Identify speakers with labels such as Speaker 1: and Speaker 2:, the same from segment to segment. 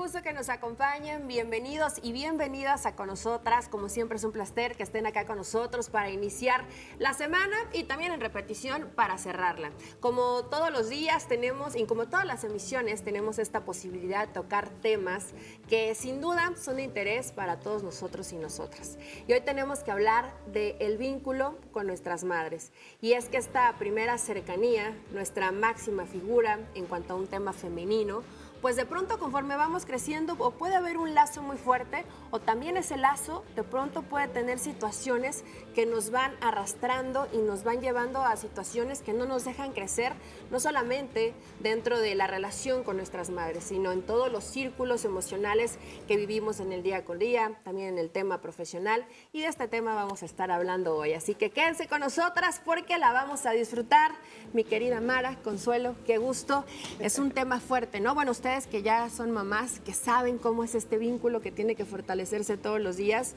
Speaker 1: gusto que nos acompañen, bienvenidos y bienvenidas a con nosotras, como siempre es un placer que estén acá con nosotros para iniciar la semana y también en repetición para cerrarla. Como todos los días tenemos y como todas las emisiones tenemos esta posibilidad de tocar temas que sin duda son de interés para todos nosotros y nosotras. Y hoy tenemos que hablar del vínculo con nuestras madres y es que esta primera cercanía, nuestra máxima figura en cuanto a un tema femenino, pues de pronto conforme vamos creciendo o puede haber un lazo muy fuerte o también ese lazo de pronto puede tener situaciones que nos van arrastrando y nos van llevando a situaciones que no nos dejan crecer, no solamente dentro de la relación con nuestras madres, sino en todos los círculos emocionales que vivimos en el día con día, también en el tema profesional, y de este tema vamos a estar hablando hoy. Así que quédense con nosotras porque la vamos a disfrutar. Mi querida Mara, Consuelo, qué gusto. Es un tema fuerte, ¿no? Bueno, ustedes que ya son mamás, que saben cómo es este vínculo que tiene que fortalecerse todos los días,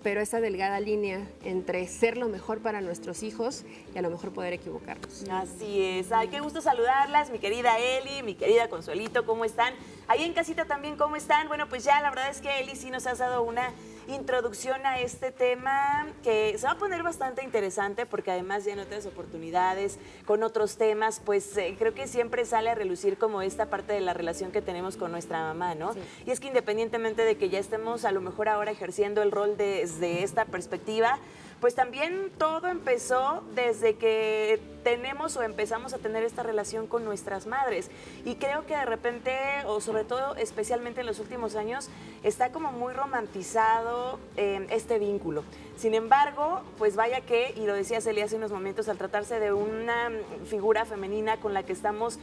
Speaker 1: pero esa delgada línea entre ser lo mejor para nuestros hijos y a lo mejor poder equivocarnos.
Speaker 2: Así es. Ay, qué gusto saludarlas, mi querida Eli, mi querida Consuelito, ¿cómo están? Ahí en casita también, ¿cómo están? Bueno, pues ya la verdad es que Eli sí nos has dado una introducción a este tema que se va a poner bastante interesante porque además ya en otras oportunidades, con otros temas, pues creo que siempre sale a relucir como esta parte de la relación que tenemos con nuestra mamá, ¿no? Sí. Y es que independientemente de que ya estemos a lo mejor ahora ejerciendo el rol desde esta perspectiva, pues también todo empezó desde que tenemos o empezamos a tener esta relación con nuestras madres. Y creo que de repente, o sobre todo especialmente en los últimos años, está como muy romantizado este vínculo. Sin embargo, pues vaya que, y lo decía Celia hace unos momentos, al tratarse de una figura femenina con la que estamos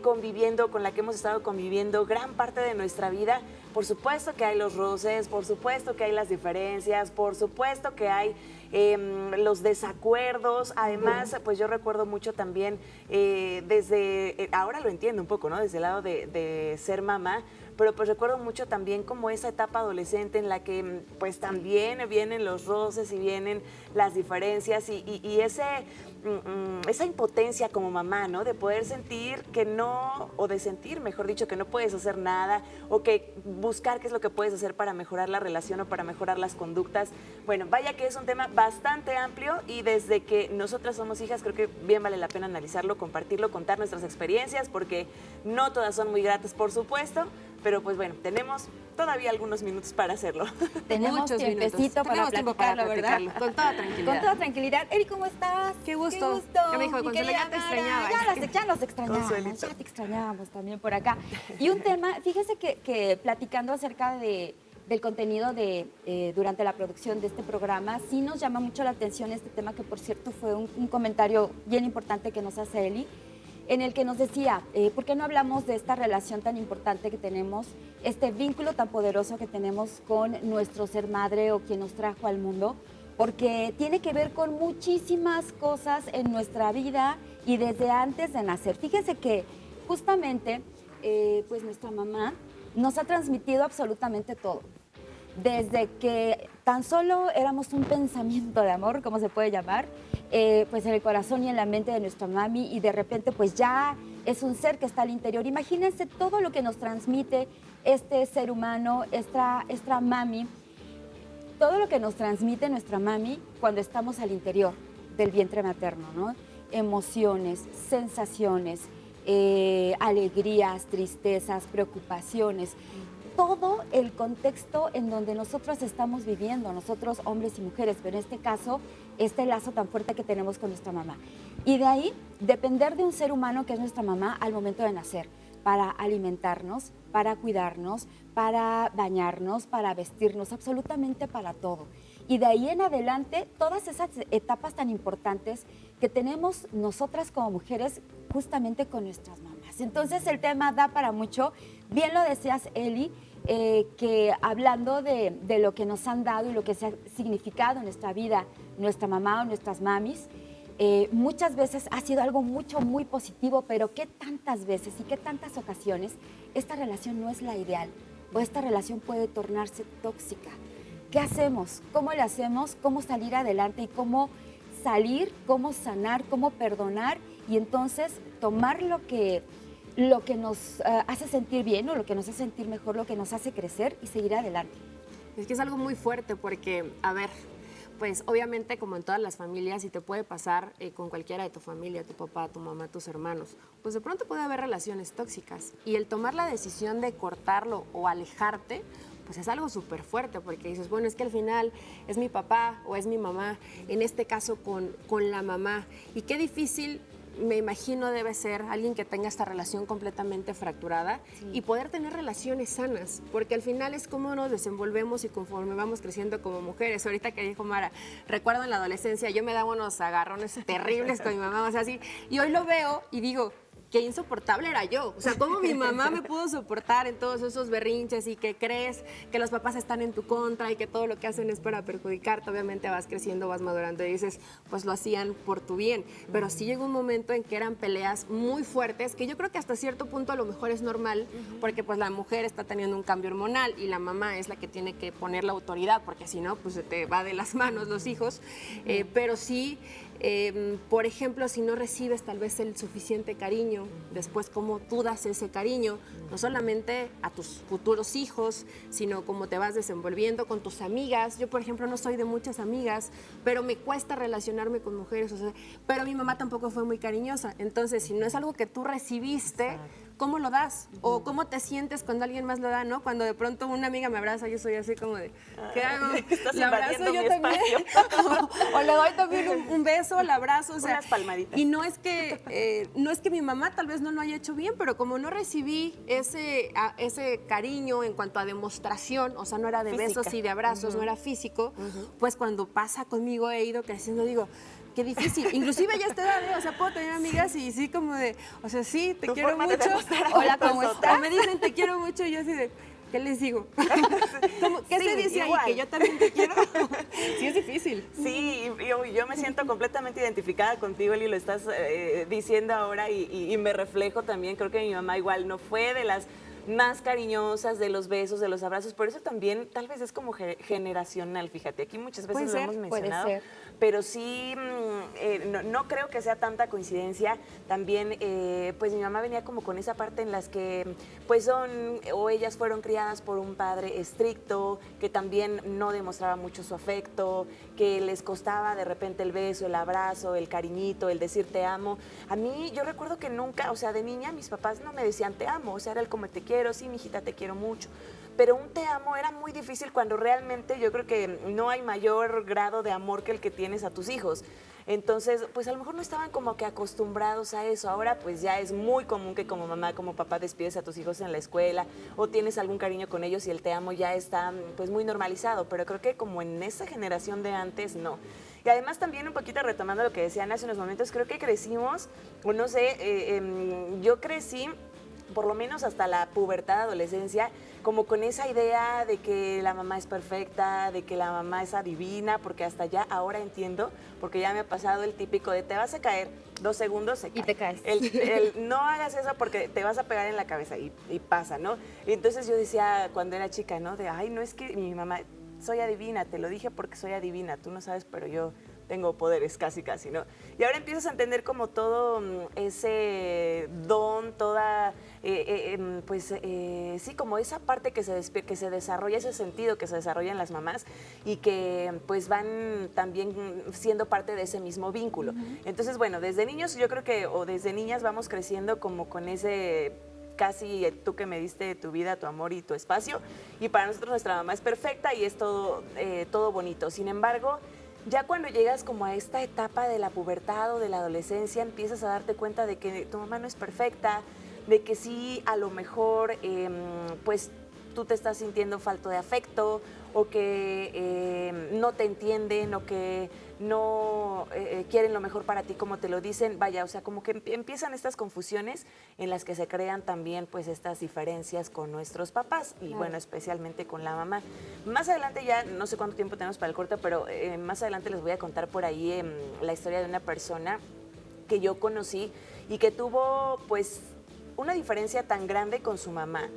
Speaker 2: conviviendo, con la que hemos estado conviviendo gran parte de nuestra vida, por supuesto que hay los roces, por supuesto que hay las diferencias, por supuesto que hay los desacuerdos. Además, pues yo recuerdo mucho también ahora lo entiendo un poco, ¿no? Desde el lado de ser mamá, pero pues recuerdo mucho también como esa etapa adolescente en la que pues también vienen los roces y vienen las diferencias y esa impotencia como mamá, ¿no? De poder sentir que no, o de sentir, mejor dicho, que no puedes hacer nada o que buscar qué es lo que puedes hacer para mejorar la relación o para mejorar las conductas. Bueno, vaya que es un tema bastante amplio y desde que nosotras somos hijas creo que bien vale la pena analizarlo, compartirlo, contar nuestras experiencias porque no todas son muy gratas, por supuesto, pero pues bueno, tenemos todavía algunos minutos para hacerlo.
Speaker 3: Tenemos
Speaker 1: muchos
Speaker 3: tiempecito para platicarlo, ¿verdad?
Speaker 1: Con toda tranquilidad.
Speaker 3: Con toda tranquilidad. Eri, ¿cómo estás?
Speaker 1: Qué gusto.
Speaker 3: Qué gusto.
Speaker 1: ¿Qué me dijo? Consuelo, ya te extrañaba.
Speaker 3: Ya nos extrañamos, ya te extrañábamos también por acá. Y un tema, fíjese que platicando acerca del contenido durante la producción de este programa, sí nos llama mucho la atención este tema que, por cierto, fue un comentario bien importante que nos hace Eli, en el que nos decía, ¿por qué no hablamos de esta relación tan importante que tenemos, este vínculo tan poderoso que tenemos con nuestro ser madre o quien nos trajo al mundo? Porque tiene que ver con muchísimas cosas en nuestra vida y desde antes de nacer. Fíjense que justamente, pues nuestra mamá nos ha transmitido absolutamente todo. Desde que tan solo éramos un pensamiento de amor, como se puede llamar, pues en el corazón y en la mente de nuestra mami, y de repente pues ya es un ser que está al interior. Imagínense todo lo que nos transmite este ser humano, esta mami, todo lo que nos transmite nuestra mami cuando estamos al interior del vientre materno, ¿no? Emociones, sensaciones, alegrías, tristezas, preocupaciones, todo el contexto en donde nosotros estamos viviendo, nosotros hombres y mujeres, pero en este caso, este lazo tan fuerte que tenemos con nuestra mamá. Y de ahí, depender de un ser humano que es nuestra mamá al momento de nacer, para alimentarnos, para cuidarnos, para bañarnos, para vestirnos, absolutamente para todo. Y de ahí en adelante, todas esas etapas tan importantes que tenemos nosotras como mujeres justamente con nuestras mamás. Entonces el tema da para mucho. Bien lo decías, Eli, que hablando de lo que nos han dado y lo que se ha significado en nuestra vida, nuestra mamá o nuestras mamis, muchas veces ha sido algo muy positivo, pero ¿qué tantas veces y qué tantas ocasiones esta relación no es la ideal? O esta relación puede tornarse tóxica. ¿Qué hacemos? ¿Cómo le hacemos? ¿Cómo salir adelante? ¿Y cómo salir? ¿Cómo sanar? ¿Cómo perdonar? Y entonces tomar lo que lo que nos hace sentir bien o lo que nos hace sentir mejor, lo que nos hace crecer y seguir adelante.
Speaker 1: Es que es algo muy fuerte porque, a ver, pues obviamente como en todas las familias, y te puede pasar con cualquiera de tu familia, tu papá, tu mamá, tus hermanos, pues de pronto puede haber relaciones tóxicas. Y el tomar la decisión de cortarlo o alejarte, pues es algo súper fuerte, porque dices, bueno, es que al final es mi papá o es mi mamá, en este caso con la mamá. Y qué difícil, me imagino, debe ser alguien que tenga esta relación completamente fracturada y poder tener relaciones sanas, porque al final es cómo nos desenvolvemos y conforme vamos creciendo como mujeres. Ahorita que dijo Mara, recuerdo en la adolescencia, yo me daba unos agarrones terribles con mi mamá, o sea, así, y hoy lo veo y digo, qué insoportable era yo. O sea, cómo mi mamá me pudo soportar en todos esos berrinches y que crees que los papás están en tu contra y que todo lo que hacen es para perjudicarte. Obviamente vas creciendo, vas madurando y dices, pues lo hacían por tu bien. Pero sí llegó un momento en que eran peleas muy fuertes, que yo creo que hasta cierto punto a lo mejor es normal, porque pues la mujer está teniendo un cambio hormonal y la mamá es la que tiene que poner la autoridad, porque si no, pues se te va de las manos los hijos. Pero sí, por ejemplo, si no recibes tal vez el suficiente cariño, después cómo tú das ese cariño, no solamente a tus futuros hijos, sino cómo te vas desenvolviendo con tus amigas. Yo, por ejemplo, no soy de muchas amigas, pero me cuesta relacionarme con mujeres, o sea, pero mi mamá tampoco fue muy cariñosa. Entonces, si no es algo que tú recibiste, ¿cómo lo das? O cómo te sientes cuando alguien más lo da, ¿no? Cuando de pronto una amiga me abraza, yo soy así como de, ¿qué hago?
Speaker 2: Estás
Speaker 1: ¿La abrazo
Speaker 2: invadiendo
Speaker 1: yo
Speaker 2: mi
Speaker 1: también?
Speaker 2: espacio.
Speaker 1: O le doy también un beso, la abrazo, o sea.
Speaker 2: Unas palmaditas.
Speaker 1: Y no es que mi mamá tal vez no lo haya hecho bien, pero como no recibí ese cariño en cuanto a demostración, o sea, no era de
Speaker 2: Física.
Speaker 1: besos y de abrazos, no era físico, pues cuando pasa conmigo he ido creciendo, digo, qué difícil. Inclusive ya a esta edad, o sea, puedo tener amigas y sí como de, o sea, sí, te
Speaker 2: Tu
Speaker 1: quiero
Speaker 2: forma de
Speaker 1: mucho.
Speaker 2: demostrar
Speaker 1: Hola,
Speaker 2: amor
Speaker 1: ¿cómo
Speaker 2: es
Speaker 1: estás?
Speaker 2: otra.
Speaker 1: O me dicen te quiero mucho y yo así de, ¿qué les digo? ¿Qué
Speaker 2: Sí,
Speaker 1: se dice
Speaker 2: igual.
Speaker 1: ahí? ¿Que yo también te quiero? Sí, es difícil.
Speaker 2: Sí, yo me siento completamente identificada contigo, Eli, lo estás diciendo ahora y me reflejo también. Creo que mi mamá igual no fue de las más cariñosas, de los besos, de los abrazos. Por eso también tal vez es como generacional, fíjate. Aquí muchas veces
Speaker 1: Puede
Speaker 2: lo
Speaker 1: ser,
Speaker 2: hemos
Speaker 3: puede
Speaker 2: mencionado.
Speaker 3: ser.
Speaker 2: Pero sí, no creo que sea tanta coincidencia. También, pues mi mamá venía como con esa parte en las que, pues son, o ellas fueron criadas por un padre estricto, que también no demostraba mucho su afecto, que les costaba de repente el beso, el abrazo, el cariñito, el decir te amo. A mí, yo recuerdo que nunca, o sea, de niña mis papás no me decían te amo, o sea, era el como te quiero, sí, mijita, te quiero mucho. Pero un te amo era muy difícil cuando realmente yo creo que no hay mayor grado de amor que el que tienes a tus hijos. Entonces, pues a lo mejor no estaban como que acostumbrados a eso. Ahora pues ya es muy común que como mamá, como papá despides a tus hijos en la escuela o tienes algún cariño con ellos y el te amo ya está pues muy normalizado. Pero creo que como en esa generación de antes, no. Y además también un poquito retomando lo que decían hace unos momentos, creo que crecimos, o no sé, yo crecí por lo menos hasta la pubertad, adolescencia, como con esa idea de que la mamá es perfecta, de que la mamá es adivina, porque hasta ya ahora entiendo, porque ya me ha pasado el típico de te vas a caer, 2 segundos se cae.
Speaker 3: Y te caes.
Speaker 2: El no hagas eso porque te vas a pegar en la cabeza y pasa, ¿no? Y entonces yo decía cuando era chica, ¿no? De, ay, no es que mi mamá, soy adivina, te lo dije porque soy adivina, tú no sabes, pero yo tengo poderes, casi, ¿no? Y ahora empiezas a entender como todo ese don, toda, sí, como esa parte que se desarrolla, ese sentido que se desarrolla en las mamás y que pues van también siendo parte de ese mismo vínculo. Entonces, bueno, desde niños yo creo que, o desde niñas vamos creciendo como con ese casi tú que me diste tu vida, tu amor y tu espacio, y para nosotros nuestra mamá es perfecta y es todo, todo bonito. Sin embargo, ya cuando llegas como a esta etapa de la pubertad o de la adolescencia, empiezas a darte cuenta de que tu mamá no es perfecta, de que sí, a lo mejor, pues tú te estás sintiendo falto de afecto o que no te entienden o que no quieren lo mejor para ti como te lo dicen. Vaya, o sea, como que empiezan estas confusiones en las que se crean también pues estas diferencias con nuestros papás y bueno, especialmente con la mamá. Más adelante ya, no sé cuánto tiempo tenemos para el corte, pero más adelante les voy a contar por ahí la historia de una persona que yo conocí y que tuvo pues una diferencia tan grande con su mamá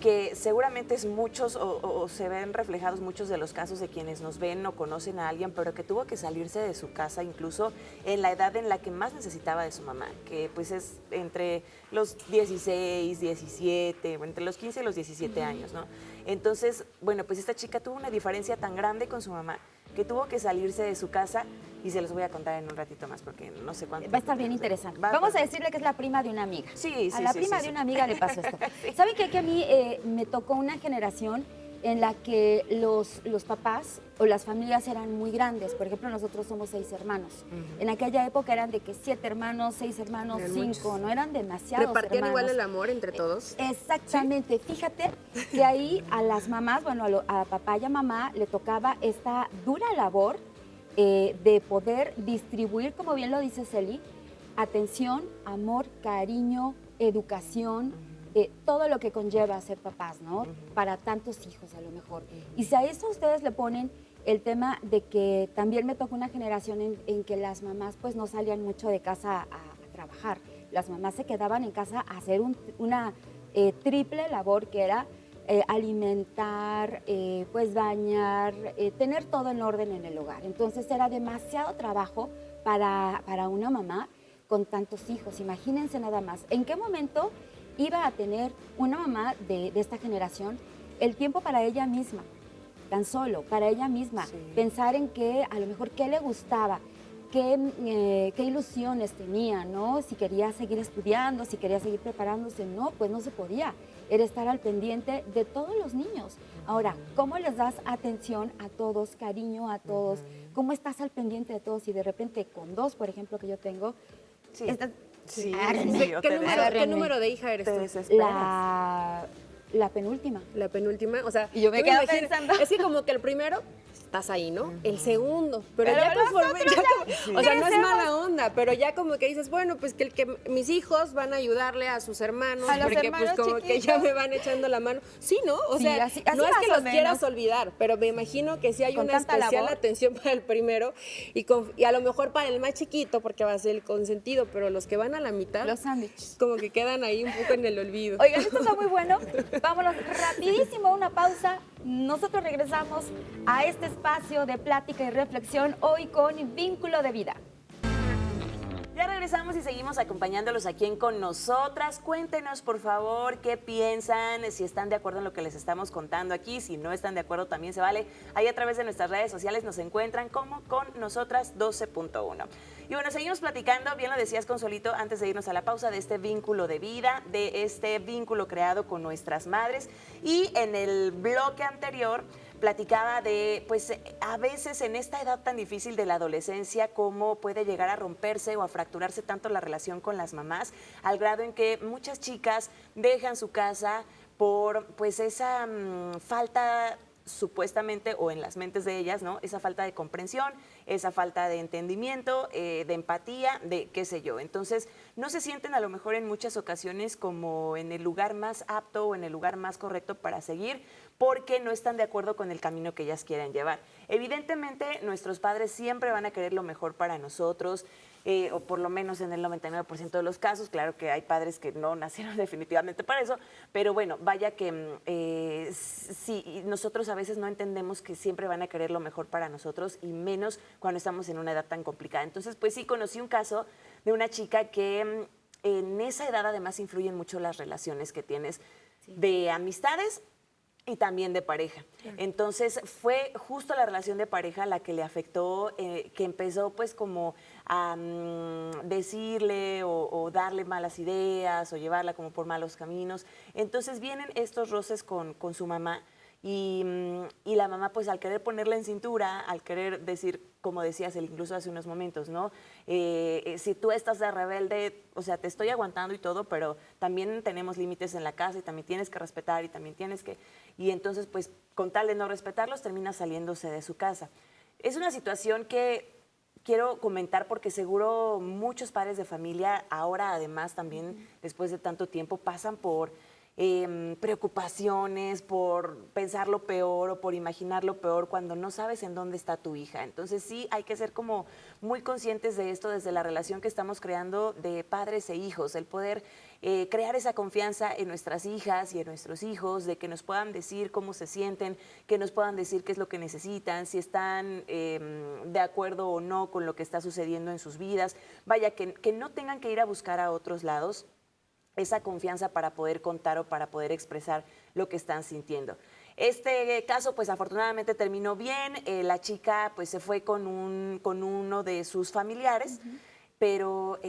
Speaker 2: que seguramente es muchos o se ven reflejados muchos de los casos de quienes nos ven o conocen a alguien, pero que tuvo que salirse de su casa incluso en la edad en la que más necesitaba de su mamá, que pues es entre los 16, 17, entre los 15 y los 17 años, ¿no? Entonces, bueno, pues esta chica tuvo una diferencia tan grande con su mamá que tuvo que salirse de su casa y se los voy a contar en un ratito más porque no sé cuánto.
Speaker 3: Va a estar bien interesante.
Speaker 2: Va,
Speaker 3: Vamos
Speaker 2: pues.
Speaker 3: a decirle que es la prima de una amiga.
Speaker 2: Sí,
Speaker 3: A la
Speaker 2: sí,
Speaker 3: prima
Speaker 2: sí,
Speaker 3: de
Speaker 2: sí.
Speaker 3: una amiga le pasó esto. ¿Saben qué? Que a mí me tocó una generación en la que los papás o las familias eran muy grandes. Por ejemplo, nosotros somos 6 hermanos. En aquella época eran de que 7 hermanos, 6 hermanos,
Speaker 1: Eran
Speaker 3: 5,
Speaker 1: muchos.
Speaker 3: no eran demasiados
Speaker 1: ¿Repartían
Speaker 3: hermanos.
Speaker 1: igual el amor entre todos?
Speaker 3: Exactamente. Fíjate que ahí a las mamás, bueno, a papá y a mamá le tocaba esta dura labor de poder distribuir, como bien lo dice Celi, atención, amor, cariño, educación, todo lo que conlleva ser papás, ¿no? Para tantos hijos a lo mejor. Y si a eso ustedes le ponen el tema de que también me tocó una generación en que las mamás pues no salían mucho de casa a trabajar. Las mamás se quedaban en casa a hacer una triple labor que era alimentar, pues bañar, tener todo en orden en el hogar. Entonces era demasiado trabajo para una mamá con tantos hijos. Imagínense nada más, ¿en qué momento iba a tener una mamá de esta generación el tiempo para ella misma? Tan solo, para ella misma.
Speaker 2: Sí.
Speaker 3: Pensar en qué, a lo mejor, qué le gustaba, qué ilusiones tenía, ¿no? Si quería seguir estudiando, si quería seguir preparándose, no, pues no se podía. Era estar al pendiente de todos los niños. Ahora, ¿cómo les das atención a todos, cariño a todos? ¿Cómo estás al pendiente de todos? Y de repente con 2, por ejemplo, que yo tengo,
Speaker 2: Sí.
Speaker 3: estás-
Speaker 2: Sí,
Speaker 3: Agárrenme.
Speaker 2: sí, yo
Speaker 1: ¿Qué
Speaker 2: te
Speaker 1: número,
Speaker 2: desespero.
Speaker 1: ¿Qué número de hija eres
Speaker 2: Te
Speaker 1: tú?
Speaker 2: desesperas.
Speaker 3: la penúltima.
Speaker 1: La penúltima, o sea,
Speaker 3: Y yo me
Speaker 1: yo
Speaker 3: quedo
Speaker 1: imagino-
Speaker 3: pensando.
Speaker 1: Es que como que el primero estás ahí, ¿no? El segundo, pero
Speaker 3: Pero
Speaker 1: ya
Speaker 3: los
Speaker 1: conforme,
Speaker 3: otros
Speaker 1: ya
Speaker 3: ya
Speaker 1: como- o sea, no es
Speaker 3: crecemos.
Speaker 1: mala onda, pero ya como que dices, bueno, pues que mis hijos van a ayudarle a sus hermanos,
Speaker 3: A los
Speaker 1: porque
Speaker 3: hermanos
Speaker 1: pues como que ya
Speaker 3: chiquitos.
Speaker 1: me van echando la mano. Sí, ¿no? O
Speaker 3: Sí,
Speaker 1: sea,
Speaker 3: así
Speaker 1: no es
Speaker 3: más
Speaker 1: que
Speaker 3: o
Speaker 1: los quieras
Speaker 3: menos.
Speaker 1: olvidar, pero me imagino que sí hay
Speaker 3: Con
Speaker 1: una
Speaker 3: tanta
Speaker 1: especial
Speaker 3: labor.
Speaker 1: atención para el primero y a lo mejor para el más chiquito, porque va a ser el consentido, pero los que van a la mitad,
Speaker 3: Los sándwiches.
Speaker 1: como que quedan ahí un poco en el olvido.
Speaker 3: Oigan, esto está muy bueno. Vámonos rapidísimo a una pausa. Nosotros regresamos a este espacio de plática y reflexión hoy con Vínculo de Vida.
Speaker 2: Ya regresamos y seguimos acompañándolos aquí en Con Nosotras. Cuéntenos, por favor, qué piensan, si están de acuerdo en lo que les estamos contando aquí. Si no están de acuerdo, también se vale. Ahí a través de nuestras redes sociales nos encuentran como Con Nosotras 12.1. Y bueno, seguimos platicando, bien lo decías, Consuelito, antes de irnos a la pausa, de este vínculo de vida, de este vínculo creado con nuestras madres. Y en el bloque anterior platicaba de, pues, a veces en esta edad tan difícil de la adolescencia, cómo puede llegar a romperse o a fracturarse tanto la relación con las mamás, al grado en que muchas chicas dejan su casa por, pues, esa falta supuestamente, o en las mentes de ellas, ¿no? Esa falta de comprensión, esa falta de entendimiento, de empatía, de qué sé yo. Entonces, no se sienten a lo mejor en muchas ocasiones como en el lugar más apto o en el lugar más correcto para seguir, porque no están de acuerdo con el camino que ellas quieren llevar. Evidentemente, nuestros padres siempre van a querer lo mejor para nosotros, o por lo menos en el 99% de los casos. Claro que hay padres que no nacieron definitivamente para eso, pero bueno, vaya que sí, nosotros a veces no entendemos que siempre van a querer lo mejor para nosotros, y menos cuando estamos en una edad tan complicada. Entonces, pues sí, conocí un caso de una chica que en esa edad además influyen mucho las relaciones que tienes de amistades y también de pareja. Entonces fue justo la relación de pareja la que le afectó, que empezó pues como a decirle o darle malas ideas o llevarla como por malos caminos. Entonces vienen estos roces con su mamá. Y la mamá, pues al querer ponerla en cintura, al querer decir, como decías él incluso hace unos momentos, ¿no? Si tú estás de rebelde, o sea, te estoy aguantando y todo, pero también tenemos límites en la casa y también tienes que respetar y también tienes que... Y entonces, pues, con tal de no respetarlos, termina saliéndose de su casa. Es una situación que quiero comentar porque seguro muchos padres de familia ahora, además, también, después de tanto tiempo, pasan por preocupaciones, por pensar lo peor o por imaginar lo peor cuando no sabes en dónde está tu hija. Entonces sí hay que ser como muy conscientes de esto desde la relación que estamos creando de padres e hijos, el poder crear esa confianza en nuestras hijas y en nuestros hijos, de que nos puedan decir cómo se sienten, que nos puedan decir qué es lo que necesitan, si están de acuerdo o no con lo que está sucediendo en sus vidas. Vaya, que no tengan que ir a buscar a otros lados esa confianza para poder contar o para poder expresar lo que están sintiendo. Este caso, pues afortunadamente terminó bien. La chica, pues se fue con uno de sus familiares, pero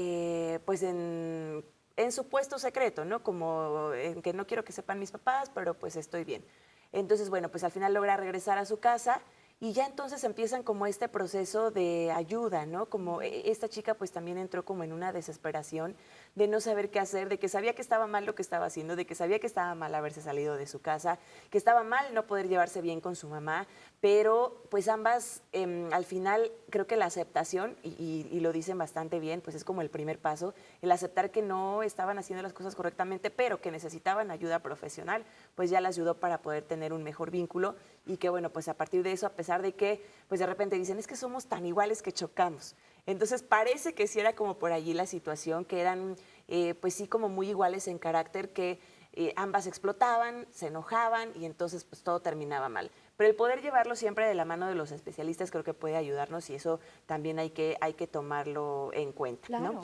Speaker 2: pues en supuesto secreto, ¿no? Como en que no quiero que sepan mis papás, pero pues estoy bien. Entonces, bueno, pues al final logra regresar a su casa. Y ya entonces empiezan como este proceso de ayuda, ¿no? Como esta chica pues también entró como en una desesperación de no saber qué hacer, de que sabía que estaba mal lo que estaba haciendo, de que sabía que estaba mal haberse salido de su casa, que estaba mal no poder llevarse bien con su mamá, pero pues ambas al final creo que la aceptación, y lo dicen bastante bien, pues es como el primer paso, el aceptar que no estaban haciendo las cosas correctamente, pero que necesitaban ayuda profesional, pues ya las ayudó para poder tener un mejor vínculo y que bueno, pues a partir de eso, a pesar de que pues de repente dicen, es que somos tan iguales que chocamos. Entonces parece que sí era como por allí la situación, que eran pues sí como muy iguales en carácter, que ambas explotaban, se enojaban y entonces pues todo terminaba mal. Pero el poder llevarlo siempre de la mano de los especialistas creo que puede ayudarnos y eso también hay que tomarlo en cuenta,
Speaker 3: Claro.
Speaker 2: ¿no?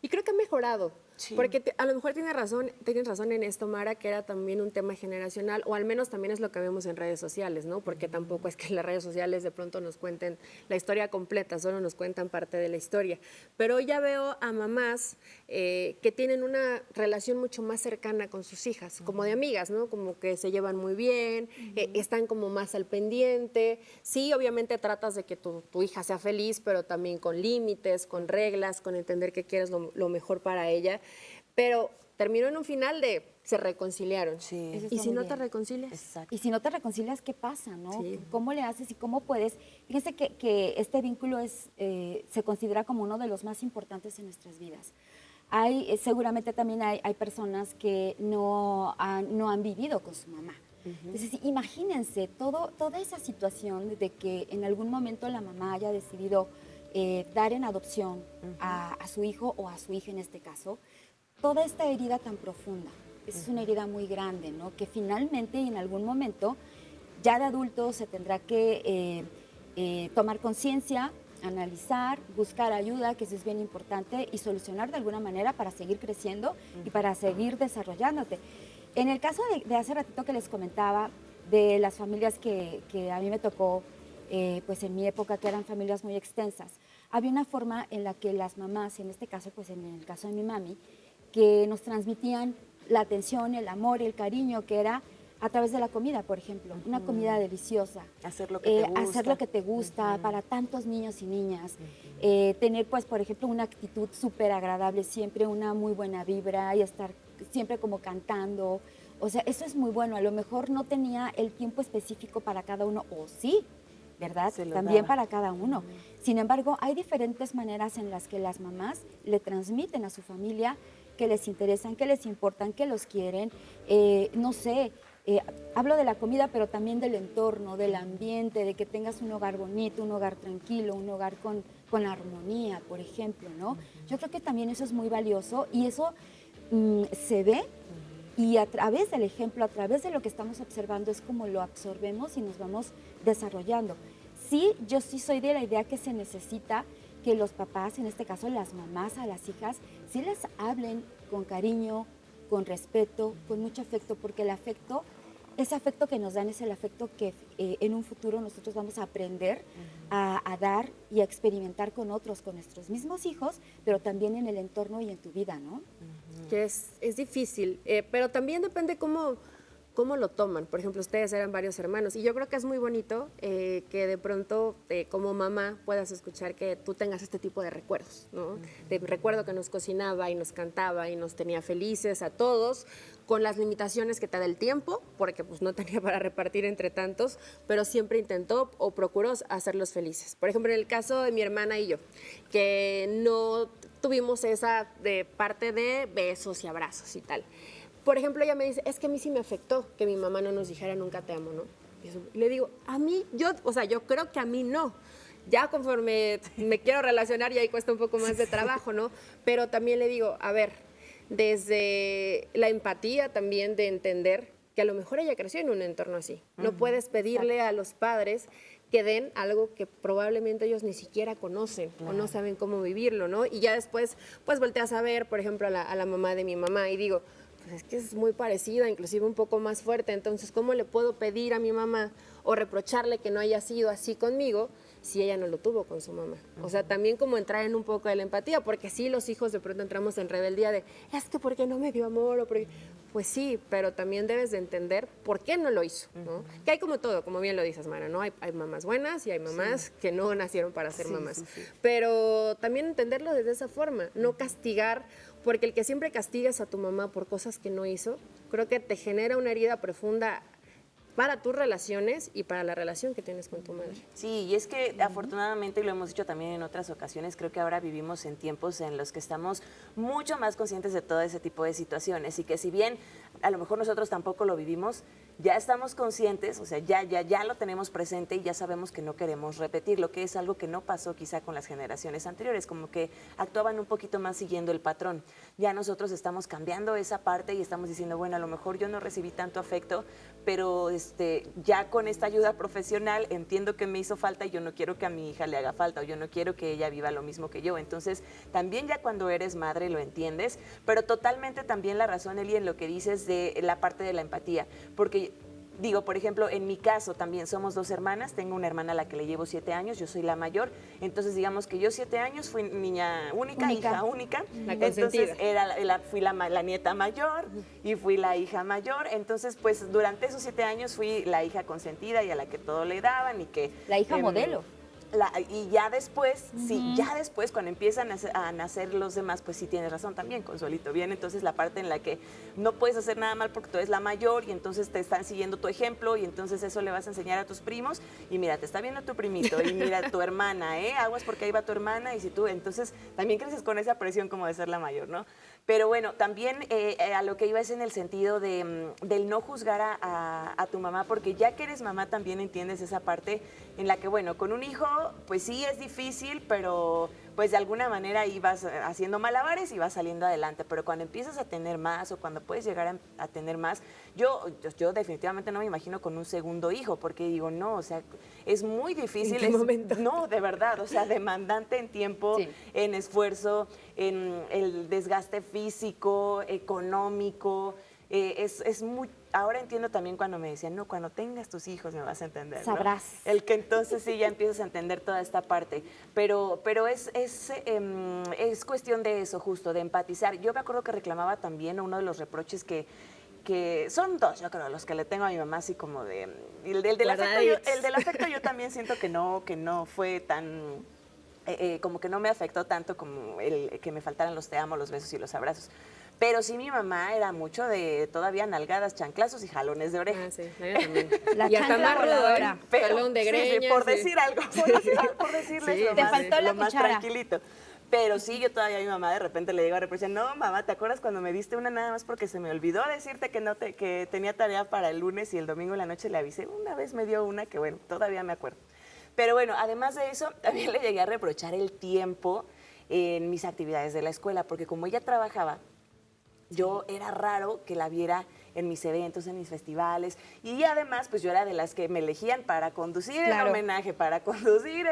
Speaker 1: Y creo que ha mejorado,
Speaker 2: Sí.
Speaker 1: porque a lo mejor tienes razón en esto, Mara, que era también un tema generacional, o al menos también es lo que vemos en redes sociales, ¿no? Porque tampoco es que las redes sociales de pronto nos cuenten la historia completa, solo nos cuentan parte de la historia. Pero hoy ya veo a mamás que tienen una relación mucho más cercana con sus hijas, como de amigas, ¿no? Como que se llevan muy bien, están como más al pendiente. Sí, obviamente tratas de que tu hija sea feliz, pero también con límites, con reglas, con entender que quieres lo mejor para ella. Pero terminó en un final de se reconciliaron.
Speaker 2: Sí.
Speaker 3: Eso
Speaker 1: ¿Y
Speaker 3: está
Speaker 1: si
Speaker 3: muy
Speaker 1: no te
Speaker 3: bien.
Speaker 1: reconcilias?
Speaker 2: Exacto.
Speaker 3: Y si no te reconcilias, ¿qué pasa, no?
Speaker 1: Sí.
Speaker 3: ¿Cómo le haces y cómo puedes? Fíjense que este vínculo se considera como uno de los más importantes en nuestras vidas. Seguramente también hay personas que no han vivido con su mamá. Entonces, imagínense toda esa situación de que en algún momento la mamá haya decidido dar en adopción a su hijo o a su hija en este caso, toda esta herida tan profunda. Es una herida muy grande, ¿no? Que finalmente y en algún momento, ya de adulto, se tendrá que tomar conciencia, analizar, buscar ayuda, que eso es bien importante, y solucionar de alguna manera para seguir creciendo y para seguir desarrollándote. En el caso de hace ratito que les comentaba, de las familias que a mí me tocó, pues en mi época, que eran familias muy extensas, había una forma en la que las mamás, en este caso, pues en el caso de mi mami, que nos transmitían la atención, el amor, el cariño, que era a través de la comida, por ejemplo, una comida deliciosa.
Speaker 2: Hacer lo que te gusta.
Speaker 3: Hacer lo que te gusta para tantos niños y niñas. Tener, pues, por ejemplo, una actitud súper agradable, siempre una muy buena vibra y estar siempre como cantando. O sea, eso es muy bueno. A lo mejor no tenía el tiempo específico para cada uno, o sí, ¿verdad?
Speaker 2: Se lo
Speaker 3: También
Speaker 2: daba.
Speaker 3: para cada uno. Sin embargo, hay diferentes maneras en las que las mamás le transmiten a su familia que les interesan, que les importan, que los quieren. No sé, hablo de la comida, pero también del entorno, del ambiente, de que tengas un hogar bonito, un hogar tranquilo, un hogar con armonía, por ejemplo, ¿no? Yo creo que también eso es muy valioso y eso se ve y a través del ejemplo, a través de lo que estamos observando es como lo absorbemos y nos vamos desarrollando. Sí, yo sí soy de la idea que se necesita que los papás, en este caso las mamás a las hijas, sí les hablen con cariño, con respeto, con mucho afecto, porque el afecto, ese afecto que nos dan es el afecto que en un futuro nosotros vamos a aprender a dar y a experimentar con otros, con nuestros mismos hijos, pero también en el entorno y en tu vida, ¿no?
Speaker 1: Que es difícil, pero también depende cómo lo toman. Por ejemplo, ustedes eran varios hermanos y yo creo que es muy bonito que de pronto como mamá puedas escuchar que tú tengas este tipo de recuerdos, ¿no? Te recuerdo que nos cocinaba y nos cantaba y nos tenía felices a todos, con las limitaciones que te da el tiempo, porque pues no tenía para repartir entre tantos, pero siempre intentó o procuró hacerlos felices. Por ejemplo, en el caso de mi hermana y yo, que no tuvimos esa parte de besos y abrazos y tal. por ejemplo, ella me dice, es que a mí sí me afectó que mi mamá no nos dijera nunca te amo, ¿no? Y le digo, a mí, yo creo que a mí no. Ya conforme me quiero relacionar, ya ahí cuesta un poco más de trabajo, ¿no? Pero también le digo, a ver, desde la empatía también de entender que a lo mejor ella creció en un entorno así. No puedes pedirle a los padres que den algo que probablemente ellos ni siquiera conocen o no saben cómo vivirlo, ¿no? Y ya después, pues volteas a ver, por ejemplo, a la mamá de mi mamá y digo, pues es que es muy parecida, inclusive un poco más fuerte, entonces, ¿cómo le puedo pedir a mi mamá o reprocharle que no haya sido así conmigo si ella no lo tuvo con su mamá? O sea, también como entrar en un poco de la empatía, porque sí, los hijos de pronto entramos en rebeldía de, es que ¿por qué no me dio amor? O porque... Pues sí, pero también debes de entender por qué no lo hizo, ¿no? Que hay como todo, como bien lo dices, Mara, ¿no? Hay mamás buenas y hay mamás que no nacieron para ser mamás. Pero también entenderlo desde esa forma, no castigar, porque el que siempre castigues a tu mamá por cosas que no hizo, creo que te genera una herida profunda para tus relaciones y para la relación que tienes con tu madre.
Speaker 2: Sí, y es que afortunadamente, y lo hemos dicho también en otras ocasiones, creo que ahora vivimos en tiempos en los que estamos mucho más conscientes de todo ese tipo de situaciones y que si bien a lo mejor nosotros tampoco lo vivimos, ya estamos conscientes, o sea, ya lo tenemos presente y ya sabemos que no queremos repetirlo, que es algo que no pasó quizá con las generaciones anteriores, como que actuaban un poquito más siguiendo el patrón. Ya nosotros estamos cambiando esa parte y estamos diciendo, bueno, a lo mejor yo no recibí tanto afecto, pero ya con esta ayuda profesional entiendo que me hizo falta y yo no quiero que a mi hija le haga falta o yo no quiero que ella viva lo mismo que yo. Entonces, también ya cuando eres madre lo entiendes, pero totalmente también la razón, Eli, en lo que dices de la parte de la empatía, porque digo, por ejemplo, en mi caso también somos 2 hermanas, tengo una hermana a la que le llevo 7 años, yo soy la mayor, entonces digamos que yo 7 años fui niña única. Hija única,
Speaker 1: la consentida.
Speaker 2: Entonces fui la nieta mayor y fui la hija mayor, entonces pues durante esos 7 años fui la hija consentida y a la que todo le daban y que...
Speaker 3: La hija modelo.
Speaker 2: Y ya después, ya después cuando empiezan a nacer los demás, pues sí tienes razón también, Consuelito. Bien, entonces la parte en la que no puedes hacer nada mal porque tú eres la mayor y entonces te están siguiendo tu ejemplo y entonces eso le vas a enseñar a tus primos y mira, te está viendo tu primito y mira tu hermana, aguas porque ahí va tu hermana y si tú, entonces también creces con esa presión como de ser la mayor, ¿no? Pero bueno, también a lo que iba es en el sentido del no juzgar a tu mamá, porque ya que eres mamá también entiendes esa parte en la que, bueno, con un hijo, pues sí es difícil, pero pues de alguna manera ahí vas haciendo malabares y vas saliendo adelante. Pero cuando empiezas a tener más o cuando puedes llegar a tener más, yo definitivamente no me imagino con un segundo hijo, porque digo, no, o sea, es muy difícil.
Speaker 1: ¿En qué momento?
Speaker 2: No, de verdad, o sea, demandante en tiempo, en esfuerzo, en el desgaste físico, económico, es muy... Ahora entiendo también cuando me decían, no, cuando tengas tus hijos me vas a entender, ¿no?
Speaker 3: Sabrás.
Speaker 2: El que entonces sí ya empiezas a entender toda esta parte. Pero es cuestión de eso, justo, de empatizar. Yo me acuerdo que reclamaba también uno de los reproches que son 2, yo creo, los que le tengo a mi mamá, así como de... El del afecto yo también siento que no fue tan... como que no me afectó tanto como el que me faltaran los te amo, los besos y los abrazos. Pero sí, mi mamá era mucho de todavía nalgadas, chanclazos y jalones de oreja.
Speaker 1: Ah, sí, ella también.
Speaker 3: La
Speaker 1: y hasta
Speaker 3: chancla
Speaker 1: más rudo,
Speaker 3: voladora.
Speaker 1: Jalón de greñas.
Speaker 2: Sí, por decir algo, por decirles
Speaker 1: Sí,
Speaker 2: lo
Speaker 3: te
Speaker 2: más,
Speaker 3: faltó la
Speaker 2: lo más
Speaker 3: cuchara.
Speaker 2: tranquilito. Pero sí, yo todavía a mi mamá de repente le digo a reprochar, no, mamá, ¿te acuerdas cuando me diste una nada más porque se me olvidó decirte que tenía tarea para el lunes y el domingo en la noche le avisé? Una vez me dio una que, bueno, todavía me acuerdo. Pero bueno, además de eso, también le llegué a reprochar el tiempo en mis actividades de la escuela, porque como ella trabajaba, yo era raro que la viera en mis eventos, en mis festivales, y además pues yo era de las que me elegían para conducir el homenaje, para conducir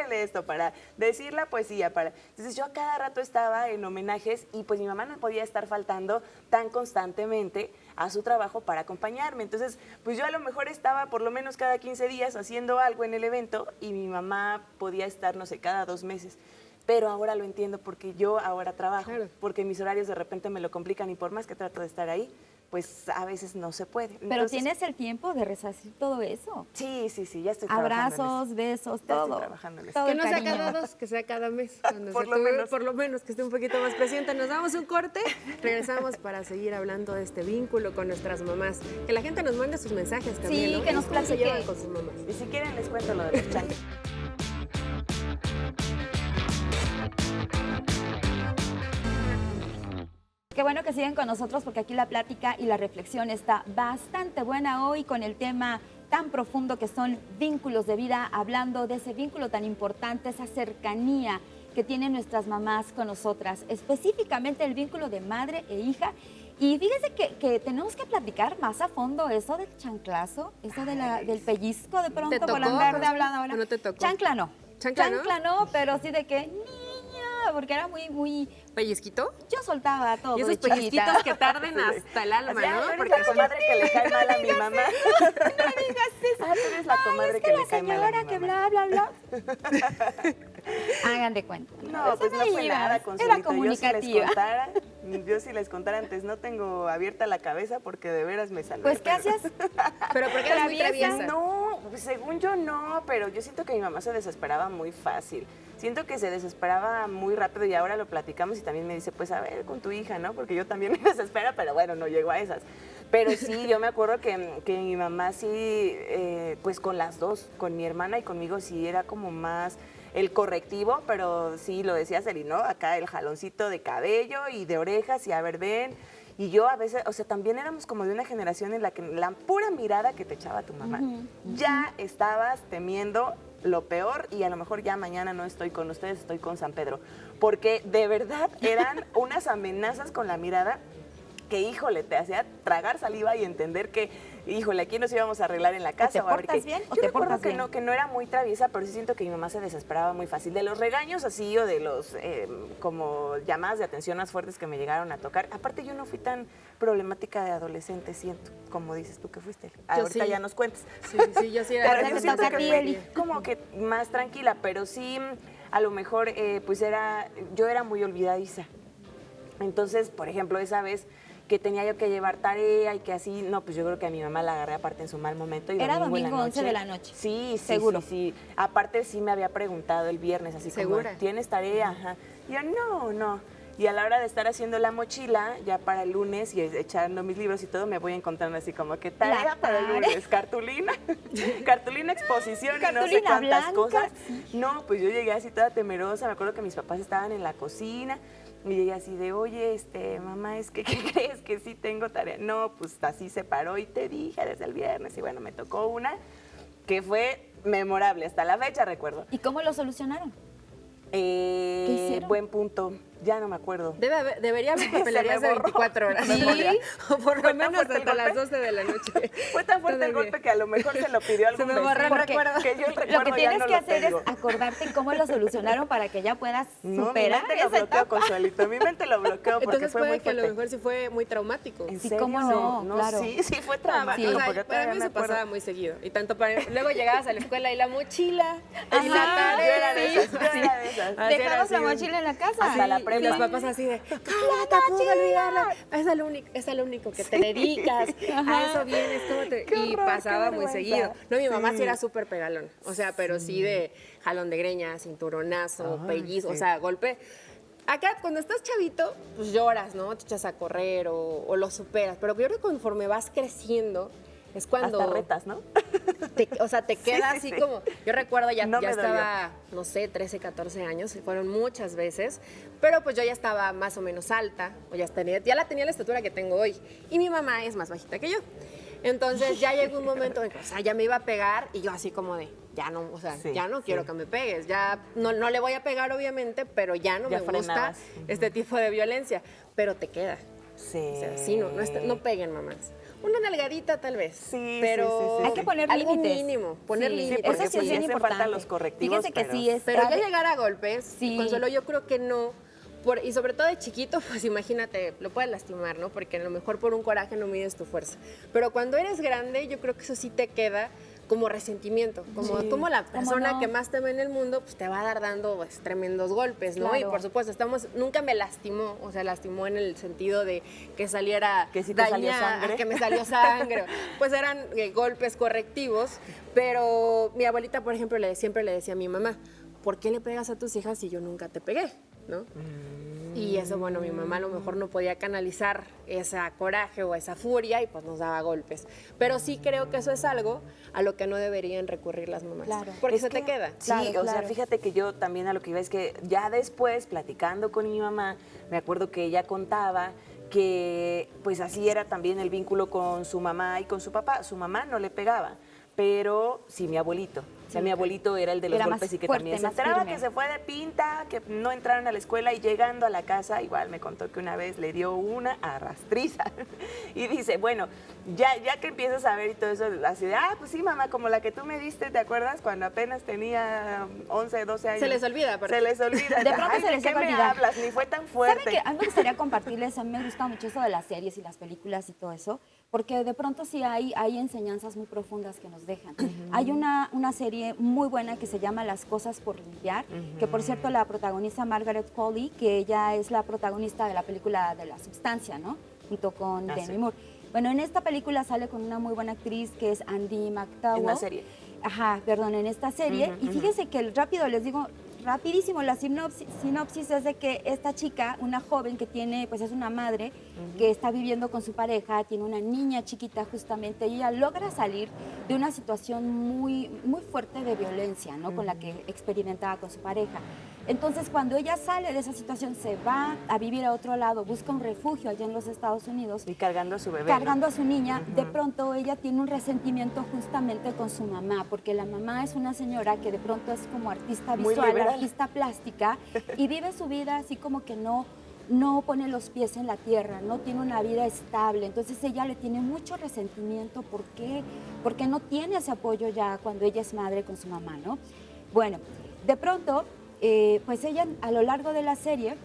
Speaker 2: para decir la poesía, entonces yo a cada rato estaba en homenajes y pues mi mamá no podía estar faltando tan constantemente a su trabajo para acompañarme, entonces pues yo a lo mejor estaba por lo menos cada 15 días haciendo algo en el evento y mi mamá podía estar, no sé, cada 2 meses. Pero ahora lo entiendo porque yo ahora trabajo, porque mis horarios de repente me lo complican y por más que trato de estar ahí, pues a veces no se puede.
Speaker 3: Pero
Speaker 2: entonces,
Speaker 3: tienes el tiempo de resarcir todo eso.
Speaker 2: Sí, ya estoy trabajando.
Speaker 3: Abrazos, besos,
Speaker 2: Ya
Speaker 3: todo.
Speaker 2: estoy trabajando en eso.
Speaker 3: Todo
Speaker 1: Que
Speaker 3: el
Speaker 1: no sea
Speaker 3: cariño.
Speaker 1: cada 2, que sea cada mes. Cuando
Speaker 2: Por
Speaker 1: lo menos que esté un poquito más presente. Nos damos un corte, regresamos para seguir hablando de este vínculo con nuestras mamás. Que la gente nos mande sus mensajes también,
Speaker 3: Sí,
Speaker 1: ¿no?
Speaker 3: que nos
Speaker 1: ¿Cómo se
Speaker 3: platique.
Speaker 1: llevan con sus mamás?
Speaker 2: Y si quieren les cuento lo de los chanclas.
Speaker 3: qué bueno que siguen con nosotros porque aquí la plática y la reflexión está bastante buena hoy con el tema tan profundo que son vínculos de vida, hablando de ese vínculo tan importante, esa cercanía que tienen nuestras mamás con nosotras, específicamente el vínculo de madre e hija. Y fíjense que tenemos que platicar más a fondo eso del chanclazo, eso de del pellizco de pronto por andar de hablando ahora.
Speaker 1: ¿No te tocó?
Speaker 3: Chancla no.
Speaker 1: ¿Chancla no?
Speaker 3: Pero sí de que, niña, porque era muy...
Speaker 1: ¿Pellizquito?
Speaker 3: Yo soltaba todo
Speaker 1: Y esos
Speaker 3: de chiquita.
Speaker 1: pellizquitos que tarden hasta el alma,
Speaker 2: Así,
Speaker 1: ¿no?
Speaker 2: tú eres
Speaker 1: Porque
Speaker 2: la comadre que le cae mal a mi mamá.
Speaker 3: No digas eso.
Speaker 2: Tú eres la comadre
Speaker 3: es
Speaker 2: que
Speaker 3: que
Speaker 2: le
Speaker 3: la
Speaker 2: cae mal a
Speaker 3: señora
Speaker 2: mi
Speaker 3: que
Speaker 2: mamá.
Speaker 3: bla, bla, bla. Hagan de cuenta.
Speaker 2: No, pues no fue nada,
Speaker 3: Era
Speaker 2: Consuelito.
Speaker 3: comunicativa.
Speaker 2: Yo si les contara antes, no tengo abierta la cabeza porque de veras me salvé.
Speaker 3: Pues, ¿qué hacías?
Speaker 1: Pero porque eras muy traviesa.
Speaker 2: No, pues, según yo no, pero yo siento que mi mamá se desesperaba muy fácil. Siento que se desesperaba muy rápido y ahora lo platicamos y también me dice, pues a ver, con tu hija, ¿no? Porque yo también me desespero, pero bueno, no llego a esas. Pero sí, yo me acuerdo que mi mamá sí, pues con las dos, con mi hermana y conmigo sí era como más el correctivo, pero sí, lo decía Celi, ¿no? Acá el jaloncito de cabello y de orejas y a ver, ven. Y yo a veces, o sea, también éramos como de una generación en la que la pura mirada que te echaba tu mamá, ya estabas temiendo lo peor y a lo mejor ya mañana no estoy con ustedes, estoy con San Pedro. Porque de verdad eran unas amenazas con la mirada que, híjole, te hacía tragar saliva y entender que, híjole, aquí nos íbamos a arreglar en la casa.
Speaker 3: ¿O te portas bien o
Speaker 2: Yo
Speaker 3: te
Speaker 2: recuerdo
Speaker 3: portas
Speaker 2: que
Speaker 3: bien?
Speaker 2: que no era muy traviesa, pero sí siento que mi mamá se desesperaba muy fácil. De los regaños así o de los como llamadas de atención más fuertes que me llegaron a tocar. Aparte, yo no fui tan problemática de adolescente, siento, como dices tú que fuiste. Ahorita
Speaker 1: sí.
Speaker 2: ya nos cuentas.
Speaker 1: Sí, yo sí era.
Speaker 2: Pero
Speaker 3: Ahora
Speaker 2: yo
Speaker 3: te
Speaker 2: siento
Speaker 3: toca a
Speaker 2: que
Speaker 3: ti,
Speaker 2: fui
Speaker 3: Eli.
Speaker 2: como que más tranquila, pero sí, a lo mejor, pues yo era muy olvidadiza. Entonces, por ejemplo, esa vez que tenía yo que llevar tarea y que así, no, pues yo creo que a mi mamá la agarré aparte en su mal momento. Y
Speaker 3: Era
Speaker 2: domingo en la
Speaker 3: domingo 11
Speaker 2: noche.
Speaker 3: de la noche.
Speaker 2: Sí,
Speaker 3: Seguro.
Speaker 2: Sí. Aparte sí me había preguntado el viernes, así
Speaker 1: ¿Segura?
Speaker 2: como, ¿tienes tarea? Ajá. Y yo, no. Y a la hora de estar haciendo la mochila, ya para el lunes y echando mis libros y todo, me voy encontrando así como que tarea
Speaker 3: La
Speaker 2: para el
Speaker 3: tarea.
Speaker 2: lunes, cartulina, cartulina exposición y no sé
Speaker 3: Cartulina
Speaker 2: cuántas
Speaker 3: blanca,
Speaker 2: cosas.
Speaker 3: sí.
Speaker 2: No, pues yo llegué así toda temerosa, me acuerdo que mis papás estaban en la cocina y llegué así de, oye, mamá, es que, ¿qué crees? Que sí tengo tarea. No, pues así se paró y te dije desde el viernes y bueno, me tocó una que fue memorable, hasta la fecha recuerdo.
Speaker 3: ¿Y cómo lo solucionaron? ¿Qué hicieron?
Speaker 2: Buen punto, ya no me acuerdo.
Speaker 1: Debería haber
Speaker 2: Se
Speaker 1: papelerías
Speaker 2: me
Speaker 1: de
Speaker 2: borró.
Speaker 1: 24 horas.
Speaker 2: ¿Sí?
Speaker 1: O por lo
Speaker 2: ¿Fue tan
Speaker 1: menos
Speaker 2: fuerte el
Speaker 1: hasta las
Speaker 2: golpe?
Speaker 1: 12 de la noche.
Speaker 2: Fue tan fuerte el
Speaker 1: Todavía.
Speaker 2: golpe que a lo mejor se lo pidió algún
Speaker 1: Se me borró el
Speaker 2: vecino,
Speaker 1: recuerdo.
Speaker 2: que yo el
Speaker 3: Lo
Speaker 2: recuerdo
Speaker 3: que
Speaker 2: ya
Speaker 3: tienes
Speaker 2: no
Speaker 3: que
Speaker 2: lo
Speaker 3: hacer
Speaker 2: tengo.
Speaker 3: es acordarte cómo lo solucionaron para que ya puedas
Speaker 2: No,
Speaker 3: superar
Speaker 2: mi mente lo
Speaker 3: esa
Speaker 2: bloqueó,
Speaker 3: etapa.
Speaker 2: Consuelito. Mi mente lo bloqueó porque
Speaker 1: Entonces
Speaker 2: fue muy
Speaker 1: puede que a lo
Speaker 2: fuerte.
Speaker 1: mejor sí fue muy traumático.
Speaker 2: ¿En
Speaker 3: Sí,
Speaker 2: serio?
Speaker 3: cómo no, claro.
Speaker 2: Sí, fue
Speaker 1: Ah,
Speaker 2: traumático.
Speaker 1: o sea,
Speaker 2: porque
Speaker 1: para
Speaker 2: todavía
Speaker 1: mí
Speaker 2: me
Speaker 1: eso
Speaker 2: acuerdo.
Speaker 1: pasaba muy seguido. Y tanto luego llegabas a la escuela y la mochila y la
Speaker 3: Ajá,
Speaker 2: Yo era de
Speaker 1: tarea.
Speaker 2: esas, yo era de esas.
Speaker 1: Así era
Speaker 3: Dejabas la
Speaker 1: así.
Speaker 3: mochila en la casa.
Speaker 2: Hasta la
Speaker 1: Y
Speaker 2: prepa.
Speaker 1: los papás así de, ¿cómo te pudo olvidarla? Es el único que te dedicas, a eso vienes, ¿cómo te...?
Speaker 2: Qué
Speaker 1: Y
Speaker 2: horror,
Speaker 1: pasaba
Speaker 2: qué
Speaker 1: muy
Speaker 2: vergüenza.
Speaker 1: seguido. No, mi mamá sí
Speaker 2: Sí.
Speaker 1: era súper pegalón, o sea, pero sí de jalón de greña, cinturonazo,
Speaker 2: Ay,
Speaker 1: pellizco,
Speaker 2: sí.
Speaker 1: o sea, golpe. Acá, cuando estás chavito, pues lloras, ¿no? Te echas a correr o lo superas, pero yo creo que conforme vas creciendo, es cuando...
Speaker 2: Hasta retas, ¿no?
Speaker 1: O sea, te queda
Speaker 2: Sí,
Speaker 1: así
Speaker 2: sí.
Speaker 1: como, yo recuerdo ya,
Speaker 2: No
Speaker 1: ya
Speaker 2: me dolió.
Speaker 1: estaba, no sé, 13, 14 años, fueron muchas veces, pero pues yo ya estaba más o menos alta, o ya la tenía la estatura que tengo hoy, y mi mamá es más bajita que yo. Entonces ya llegó un momento en que, o sea, ya me iba a pegar y yo así como de, ya no, o sea,
Speaker 2: Sí,
Speaker 1: ya no
Speaker 2: sí.
Speaker 1: quiero que me pegues, ya no le voy a pegar obviamente, pero ya no
Speaker 2: Ya
Speaker 1: me gusta
Speaker 2: frenabas.
Speaker 1: este tipo de violencia, pero te queda.
Speaker 2: Sí.
Speaker 1: O sea, sí, no peguen, mamás. Una nalgadita tal vez,
Speaker 2: Sí,
Speaker 1: pero
Speaker 2: sí, sí, sí.
Speaker 3: Hay que poner
Speaker 1: algo
Speaker 3: límites.
Speaker 1: mínimo, poner
Speaker 3: Sí,
Speaker 1: límites.
Speaker 2: porque
Speaker 3: eso sí
Speaker 2: pues
Speaker 3: es
Speaker 2: ya
Speaker 3: bien
Speaker 2: hacen falta
Speaker 3: importante.
Speaker 2: los correctivos,
Speaker 3: Fíjense que
Speaker 2: pero-
Speaker 3: sí es.
Speaker 1: Pero ya llegar a golpes,
Speaker 3: Sí.
Speaker 1: Consuelo, yo creo que no. Y sobre todo de chiquito, pues imagínate, lo puedes lastimar, ¿no? Porque a lo mejor por un coraje no mides tu fuerza. Pero cuando eres grande, yo creo que eso sí te queda como resentimiento, como la persona
Speaker 3: no?
Speaker 1: que más teme en el mundo, pues te va a dar dando pues, tremendos golpes, ¿no? Y
Speaker 3: Claro.
Speaker 1: por supuesto, nunca me lastimó, o sea, lastimó en el sentido de que saliera
Speaker 2: Que sí te salió sangre.
Speaker 1: que me salió sangre. Pues eran golpes correctivos, pero mi abuelita, por ejemplo, siempre le decía a mi mamá, ¿por qué le pegas a tus hijas si yo nunca te pegué? ¿No? Y eso, bueno, mi mamá a lo mejor no podía canalizar ese coraje o esa furia y pues nos daba golpes. Pero sí creo que eso es algo a lo que no deberían recurrir las mamás.
Speaker 3: Claro.
Speaker 1: Porque
Speaker 2: Es
Speaker 1: se te
Speaker 2: que-
Speaker 1: queda.
Speaker 2: Sí,
Speaker 3: Claro,
Speaker 2: o sea,
Speaker 3: claro.
Speaker 2: fíjate que yo también a lo que iba es que ya después, platicando con mi mamá, me acuerdo que ella contaba que pues así era también el vínculo con su mamá y con su papá. Su mamá no le pegaba, pero sí mi abuelito. O sea, mi abuelito era el de los
Speaker 3: Era
Speaker 2: golpes
Speaker 3: más
Speaker 2: y que
Speaker 3: fuerte,
Speaker 2: también se
Speaker 3: más
Speaker 2: enteraba
Speaker 3: firme.
Speaker 2: que se fue de pinta, que no entraron a la escuela y llegando a la casa, igual me contó que una vez le dio una arrastriza. Y dice, bueno, ya que empiezas a ver y todo eso, así de, pues sí, mamá, como la que tú me diste, ¿te acuerdas? Cuando apenas tenía 11, 12 años.
Speaker 1: Se les olvida, aparte.
Speaker 2: Se les olvida.
Speaker 3: De pronto
Speaker 2: Ay,
Speaker 3: se les
Speaker 2: ¿de qué
Speaker 3: llega a
Speaker 2: me
Speaker 3: olvidar.
Speaker 2: hablas? Ni fue tan
Speaker 3: ¿Saben
Speaker 2: fuerte.
Speaker 3: qué? A mí me gustaría compartirles, a mí me gusta mucho eso de las series y las películas y todo eso, porque de pronto sí hay enseñanzas muy profundas que nos dejan. Hay una serie muy buena que se llama Las cosas por limpiar, que por cierto la protagoniza Margaret Qualley, que ella es la protagonista de la película de La Substancia, ¿no? Junto con Demi
Speaker 2: sí.
Speaker 3: Moore. Bueno, en esta película sale con una muy buena actriz que es Andy McDowell.
Speaker 2: En la serie.
Speaker 3: Ajá, perdón, en esta serie. Y fíjense que rápido les digo, rapidísimo, la sinopsis es de que esta chica, una joven que tiene, pues es una madre, que está viviendo con su pareja, tiene una niña chiquita justamente, y ella logra salir de una situación muy, muy fuerte de violencia, ¿no? Con la que experimentaba con su pareja. Entonces, cuando ella sale de esa situación, se va a vivir a otro lado, busca un refugio allá en los Estados Unidos.
Speaker 2: Y cargando a su bebé.
Speaker 3: Cargando a su niña, de pronto ella tiene un resentimiento justamente con su mamá, porque la mamá es una señora que de pronto es como artista
Speaker 2: Muy
Speaker 3: visual,
Speaker 2: liberal.
Speaker 3: artista plástica, y vive su vida así como que no pone los pies en la tierra, no tiene una vida estable. Entonces ella le tiene mucho resentimiento. ¿Por qué? Porque no tiene ese apoyo ya cuando ella es madre con su mamá, ¿no? Bueno, de pronto, pues ella a lo largo de la serie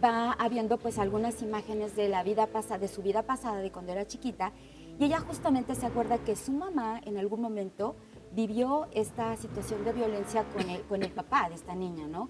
Speaker 3: va habiendo pues algunas imágenes de la vida pasada, de su vida pasada, de cuando era chiquita, y ella justamente se acuerda que su mamá en algún momento vivió esta situación de violencia con el papá de esta niña, ¿no?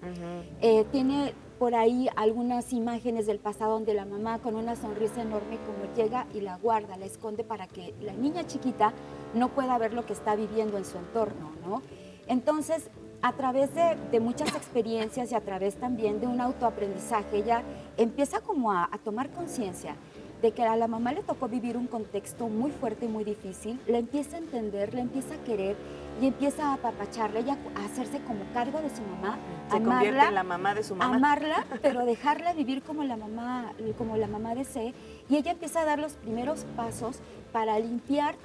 Speaker 3: Tiene por ahí algunas imágenes del pasado donde la mamá con una sonrisa enorme como llega y la guarda, la esconde para que la niña chiquita no pueda ver lo que está viviendo en su entorno, ¿no? Entonces, a través de muchas experiencias y a través también de un autoaprendizaje, ella empieza como a tomar conciencia de que a la mamá le tocó vivir un contexto muy fuerte y muy difícil, la empieza a entender, la empieza a querer y empieza a apapacharla, ella a hacerse como cargo de su mamá,
Speaker 2: Se convierte en la mamá de su mamá.
Speaker 3: amarla, pero dejarla vivir como la mamá desee, y ella empieza a dar los primeros pasos para limpiar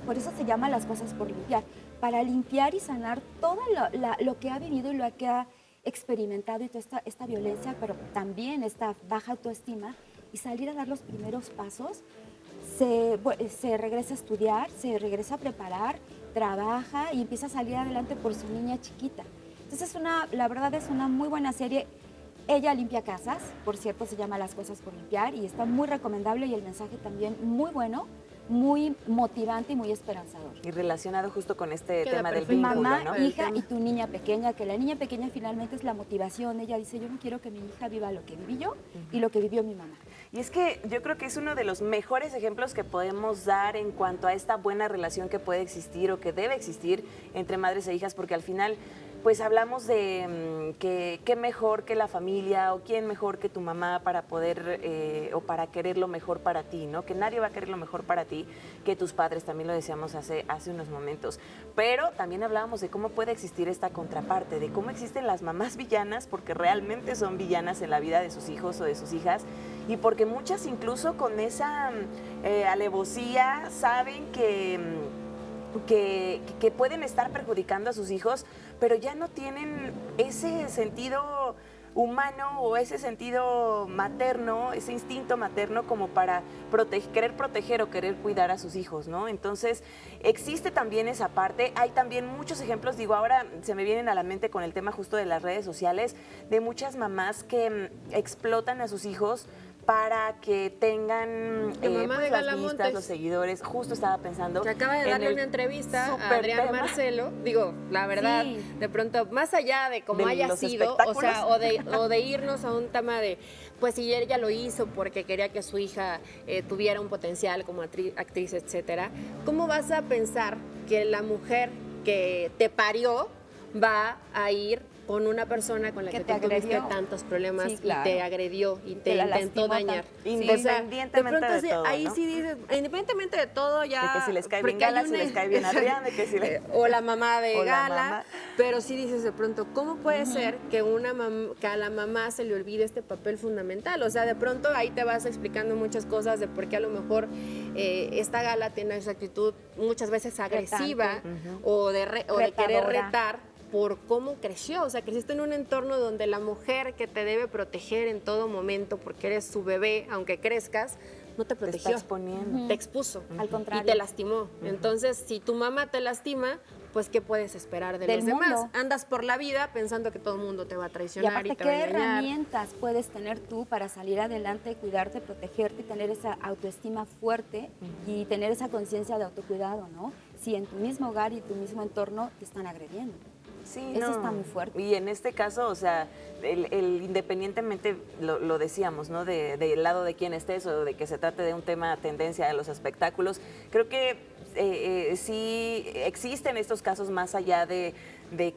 Speaker 3: por eso se llama Las cosas por limpiar, para limpiar y sanar todo lo que ha vivido y lo que ha experimentado y toda esta violencia, pero también esta baja autoestima, y salir a dar los primeros pasos. Se regresa a estudiar, se regresa a preparar, trabaja y empieza a salir adelante por su niña chiquita. Entonces, la verdad es una muy buena serie. Ella limpia casas, por cierto, se llama Las cosas por limpiar, y está muy recomendable, y el mensaje también muy bueno, muy motivante y muy esperanzador.
Speaker 2: Y relacionado justo con este
Speaker 1: Queda
Speaker 2: tema del
Speaker 1: perfecto.
Speaker 2: vínculo,
Speaker 3: Mamá,
Speaker 2: ¿no?
Speaker 3: hija y tu niña pequeña, que la niña pequeña finalmente es la motivación. Ella dice, yo no quiero que mi hija viva lo que viví yo y lo que vivió mi mamá.
Speaker 2: Y es que yo creo que es uno de los mejores ejemplos que podemos dar en cuanto a esta buena relación que puede existir o que debe existir entre madres e hijas, porque al final pues hablamos de que qué mejor que la familia o quién mejor que tu mamá para poder o para querer lo mejor para ti, ¿no? Que nadie va a querer lo mejor para ti que tus padres, también lo decíamos hace unos momentos. Pero también hablábamos de cómo puede existir esta contraparte, de cómo existen las mamás villanas, porque realmente son villanas en la vida de sus hijos o de sus hijas, y porque muchas incluso con esa alevosía saben que pueden estar perjudicando a sus hijos, pero ya no tienen ese sentido humano o ese sentido materno, ese instinto materno como para querer proteger o querer cuidar a sus hijos, ¿no? Entonces, existe también esa parte. Hay también muchos ejemplos, digo, ahora se me vienen a la mente con el tema justo de las redes sociales, de muchas mamás que explotan a sus hijos para que tengan
Speaker 1: La mamá de
Speaker 2: las
Speaker 1: Gala
Speaker 2: vistas,
Speaker 1: Montes.
Speaker 2: los seguidores. Justo estaba pensando
Speaker 1: Que acaba de
Speaker 2: en
Speaker 1: darle
Speaker 2: el
Speaker 1: una entrevista a
Speaker 2: súper
Speaker 1: Adrián
Speaker 2: tema
Speaker 1: Marcelo. Digo, la verdad,
Speaker 3: Sí.
Speaker 1: de pronto, más allá de cómo
Speaker 2: de
Speaker 1: haya
Speaker 2: los
Speaker 1: sido, o sea,
Speaker 2: espectáculos.
Speaker 1: o de irnos a un tema de, pues si ella lo hizo porque quería que su hija tuviera un potencial como actriz, etcétera, ¿cómo vas a pensar que la mujer que te parió va a ir con una persona con la
Speaker 3: Que
Speaker 1: que
Speaker 3: te
Speaker 1: tú tuviste
Speaker 3: agredió.
Speaker 1: tantos problemas
Speaker 3: Sí, claro.
Speaker 1: y te agredió y te
Speaker 3: Que la
Speaker 1: intentó
Speaker 3: lastimó
Speaker 1: dañar.
Speaker 3: tanto.
Speaker 2: Independientemente de
Speaker 1: sí,
Speaker 2: todo,
Speaker 1: ahí
Speaker 2: ¿no?
Speaker 1: sí dices, independientemente de todo, ya.
Speaker 2: De que si les cae bien
Speaker 1: porque hay
Speaker 2: Gala, si les cae bien Adrián, de que si les...
Speaker 1: o la mamá de
Speaker 2: O la
Speaker 1: Gala,
Speaker 2: mamá.
Speaker 1: pero sí dices de pronto, ¿cómo puede ser que, que a la mamá se le olvide este papel fundamental? O sea, de pronto ahí te vas explicando muchas cosas de por qué a lo mejor esta Gala tiene esa actitud muchas veces agresiva o de querer
Speaker 3: Retadora.
Speaker 1: retar por cómo creció, o sea, creciste en un entorno donde la mujer que te debe proteger en todo momento porque eres su bebé, aunque crezcas, no te
Speaker 2: Te está
Speaker 1: protegió,
Speaker 2: exponiendo.
Speaker 1: te expuso
Speaker 3: Al contrario.
Speaker 1: y te lastimó. Entonces, si tu mamá te lastima, pues ¿qué puedes esperar de
Speaker 3: Del
Speaker 1: los demás?
Speaker 3: mundo.
Speaker 1: Andas por la vida pensando que todo el mundo te va a
Speaker 3: Y
Speaker 1: traicionar y,
Speaker 3: aparte,
Speaker 1: te va a
Speaker 3: ¿qué
Speaker 1: engañar.
Speaker 3: herramientas puedes tener tú para salir adelante, cuidarte, protegerte, tener esa autoestima fuerte y tener esa conciencia de autocuidado, ¿no? Si en tu mismo hogar y tu mismo entorno te están agrediendo.
Speaker 2: Sí,
Speaker 3: Eso
Speaker 2: no.
Speaker 3: está muy fuerte.
Speaker 2: Y en este caso, o sea, independientemente, lo decíamos, ¿no? Del lado de quién estés o de que se trate de un tema tendencia de los espectáculos, creo que sí existen estos casos más allá de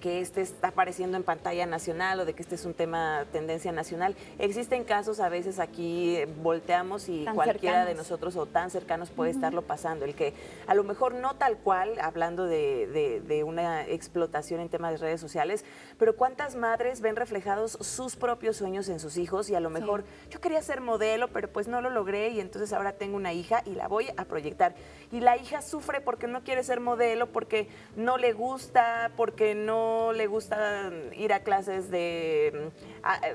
Speaker 2: que este está apareciendo en pantalla nacional o de que este es un tema tendencia nacional. Existen casos, a veces aquí volteamos y
Speaker 3: Tan
Speaker 2: cualquiera de
Speaker 3: cercanos.
Speaker 2: nosotros o tan cercanos puede estarlo pasando. El que a lo mejor no tal cual, hablando de una explotación en temas de redes sociales, pero cuántas madres ven reflejados sus propios sueños en sus hijos y a lo mejor yo quería ser modelo, pero pues no lo logré y entonces ahora tengo una hija y la voy a proyectar. Y la hija sufre porque no quiere ser modelo, porque no le gusta, porque no le gusta ir a clases de,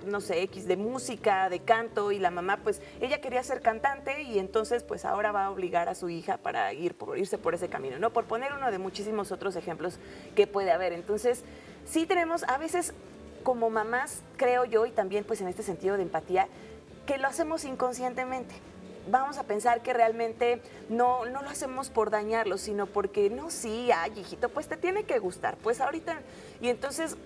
Speaker 2: no sé, de música, de canto, y la mamá, pues, ella quería ser cantante y entonces, pues, ahora va a obligar a su hija para irse por ese camino, ¿no? Por poner uno de muchísimos otros ejemplos que puede haber. Entonces, sí tenemos, a veces, como mamás, creo yo, y también, pues, en este sentido de empatía, que lo hacemos inconscientemente. Vamos a pensar que realmente no lo hacemos por dañarlos, sino porque, no, sí, ay, hijito, pues te tiene que gustar, pues ahorita. Y entonces,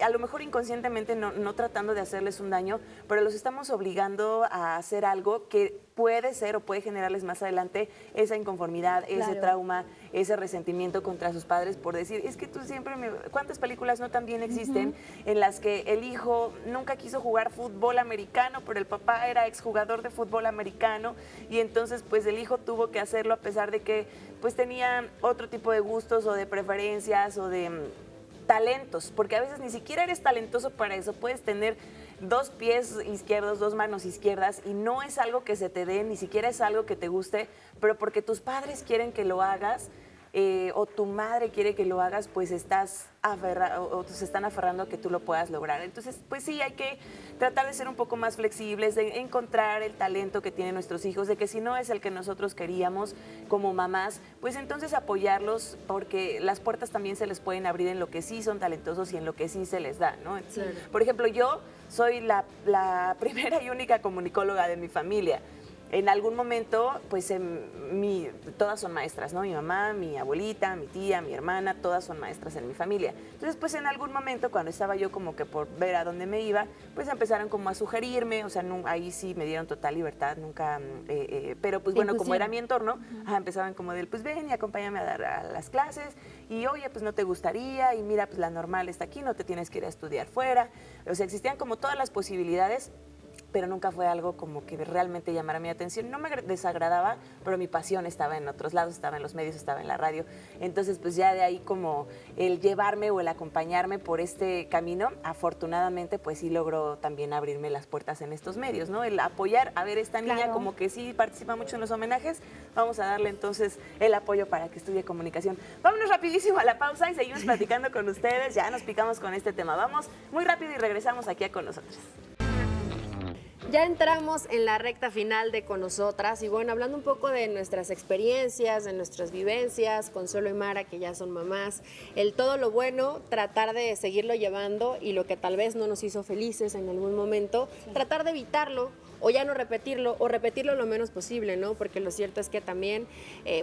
Speaker 2: a lo mejor inconscientemente, no tratando de hacerles un daño, pero los estamos obligando a hacer algo que puede ser o puede generarles más adelante esa inconformidad, ese
Speaker 3: Claro.
Speaker 2: trauma, ese resentimiento contra sus padres por decir, es que tú siempre me... ¿Cuántas películas no también existen en las que el hijo nunca quiso jugar fútbol americano, pero el papá era exjugador de fútbol americano y entonces pues el hijo tuvo que hacerlo a pesar de que pues tenía otro tipo de gustos o de preferencias o de talentos, porque a veces ni siquiera eres talentoso para eso, puedes tener 2 pies izquierdos, 2 manos izquierdas y no es algo que se te dé, ni siquiera es algo que te guste, pero porque tus padres quieren que lo hagas o tu madre quiere que lo hagas, pues estás o se están aferrando a que tú lo puedas lograr. Entonces, pues sí, hay que tratar de ser un poco más flexibles, de encontrar el talento que tienen nuestros hijos, de que si no es el que nosotros queríamos como mamás, pues entonces apoyarlos porque las puertas también se les pueden abrir en lo que sí son talentosos y en lo que sí se les da, ¿no?
Speaker 1: Claro.
Speaker 2: Por ejemplo, yo soy la primera y única comunicóloga de mi familia. En algún momento, pues todas son maestras, ¿no? Mi mamá, mi abuelita, mi tía, mi hermana, todas son maestras en mi familia. Entonces, pues en algún momento, cuando estaba yo como que por ver a dónde me iba, pues empezaron como a sugerirme, o sea, ahí sí me dieron total libertad, nunca, pero pues bueno, como era mi entorno, empezaban como de, pues ven y acompáñame a dar a las clases, y oye, pues no te gustaría, y mira, pues la normal está aquí, no te tienes que ir a estudiar fuera. O sea, existían como todas las posibilidades, pero nunca fue algo como que realmente llamara mi atención. No me desagradaba, pero mi pasión estaba en otros lados, estaba en los medios, estaba en la radio. Entonces, pues ya de ahí como el llevarme o el acompañarme por este camino, afortunadamente, pues sí logró también abrirme las puertas en estos medios, ¿no? El apoyar, a ver, esta niña
Speaker 3: Claro.
Speaker 2: como que sí participa mucho en los homenajes, vamos a darle entonces el apoyo para que estudie comunicación. Vámonos rapidísimo a la pausa y seguimos platicando con ustedes, ya nos picamos con este tema. Vamos muy rápido y regresamos aquí con nosotros.
Speaker 1: Ya entramos en la recta final de Con Nosotras y bueno, hablando un poco de nuestras experiencias, de nuestras vivencias, Consuelo y Mara, que ya son mamás, el todo lo bueno, tratar de seguirlo llevando y lo que tal vez no nos hizo felices en algún momento, tratar de evitarlo o ya no repetirlo o repetirlo lo menos posible, ¿no? Porque lo cierto es que también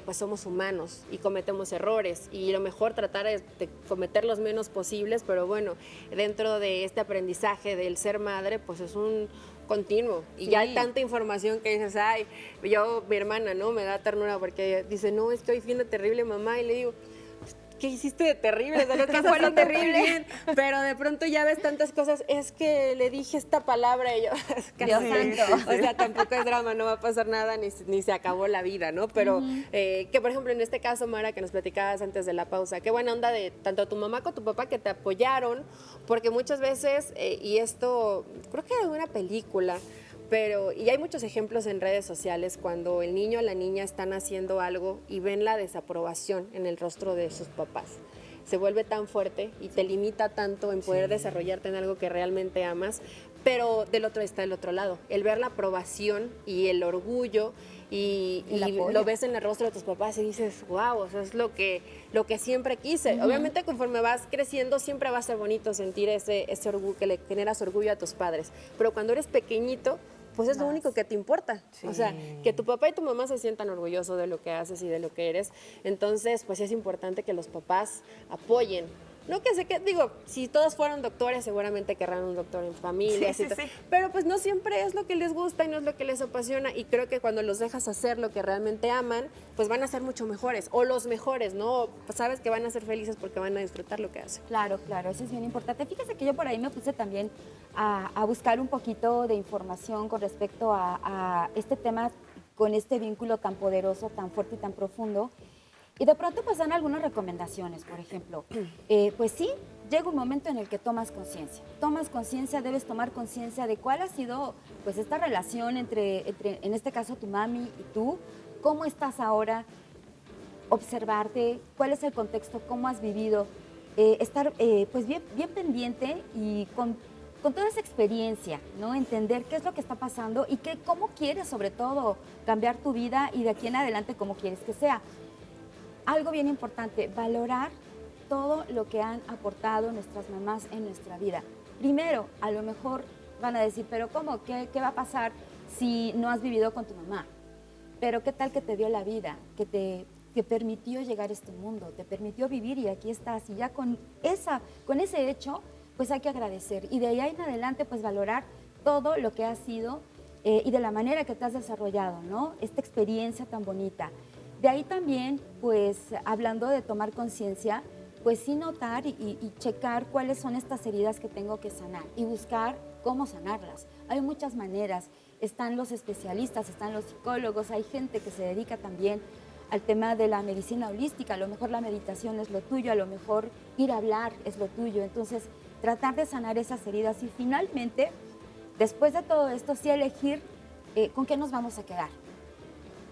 Speaker 1: pues somos humanos y cometemos errores y lo mejor tratar de cometer los menos posibles, pero bueno, dentro de este aprendizaje del ser madre, pues es un continuo y ya hay tanta información que dices, ay, mi hermana, ¿no? Me da ternura porque dice, no, estoy siendo terrible mamá y le digo, ¿qué hiciste de terrible? O sea, no estás haciendo terrible. Bien, pero de pronto ya ves tantas cosas, es que le dije esta palabra y yo,
Speaker 3: Dios santo.
Speaker 1: o sea, tampoco es drama, no va a pasar nada, ni se acabó la vida, ¿no? Pero que, por ejemplo, en este caso, Mara, que nos platicabas antes de la pausa, qué buena onda de tanto tu mamá como tu papá que te apoyaron, porque muchas veces, y esto, creo que era una película, pero, y hay muchos ejemplos en redes sociales cuando el niño o la niña están haciendo algo y ven la desaprobación en el rostro de sus papás. Se vuelve tan fuerte y te limita tanto en poder desarrollarte en algo que realmente amas, pero del otro está el otro lado, el ver la aprobación y el orgullo y lo ves en el rostro de tus papás y dices, wow, o sea, es lo que siempre quise. Obviamente conforme vas creciendo siempre va a ser bonito sentir ese orgullo, que le generas orgullo a tus padres, pero cuando eres pequeñito, pues es lo único que te importa.
Speaker 2: Sí.
Speaker 1: O sea, que tu papá y tu mamá se sientan orgullosos de lo que haces y de lo que eres. Entonces, pues es importante que los papás apoyen. No que sé que, digo, si todos fueran doctores, seguramente querrán un doctor en familia.
Speaker 2: Sí, sí.
Speaker 1: Pero pues no siempre es lo que les gusta y no es lo que les apasiona. Y creo que cuando los dejas hacer lo que realmente aman, pues van a ser mucho mejores. O los mejores, ¿no? Pues sabes que van a ser felices porque van a disfrutar lo que hacen.
Speaker 3: Claro, claro, eso es bien importante. Fíjese que yo por ahí me puse también a buscar un poquito de información con respecto a este tema, con este vínculo tan poderoso, tan fuerte y tan profundo. Y de pronto pues dan algunas recomendaciones, por ejemplo, pues sí, llega un momento en el que tomas conciencia, debes tomar conciencia de cuál ha sido pues esta relación entre, en este caso tu mami y tú, cómo estás ahora, observarte, cuál es el contexto, cómo has vivido, estar pues bien pendiente y con toda esa experiencia, ¿no? Entender qué es lo que está pasando y cómo quieres sobre todo cambiar tu vida y de aquí en adelante cómo quieres que sea. Algo bien importante, valorar todo lo que han aportado nuestras mamás en nuestra vida. Primero, a lo mejor van a decir, pero ¿cómo? ¿Qué va a pasar si no has vivido con tu mamá? Pero ¿qué tal que te dio la vida? Que te permitió llegar a este mundo, te permitió vivir y aquí estás. Y ya con ese hecho, pues hay que agradecer. Y de ahí en adelante, pues valorar todo lo que has sido y de la manera que te has desarrollado, ¿no? Esta experiencia tan bonita. De ahí también, pues, hablando de tomar conciencia, pues sí notar y checar cuáles son estas heridas que tengo que sanar y buscar cómo sanarlas. Hay muchas maneras, están los especialistas, están los psicólogos, hay gente que se dedica también al tema de la medicina holística, a lo mejor la meditación es lo tuyo, a lo mejor ir a hablar es lo tuyo, entonces tratar de sanar esas heridas y finalmente, después de todo esto, sí elegir con qué nos vamos a quedar.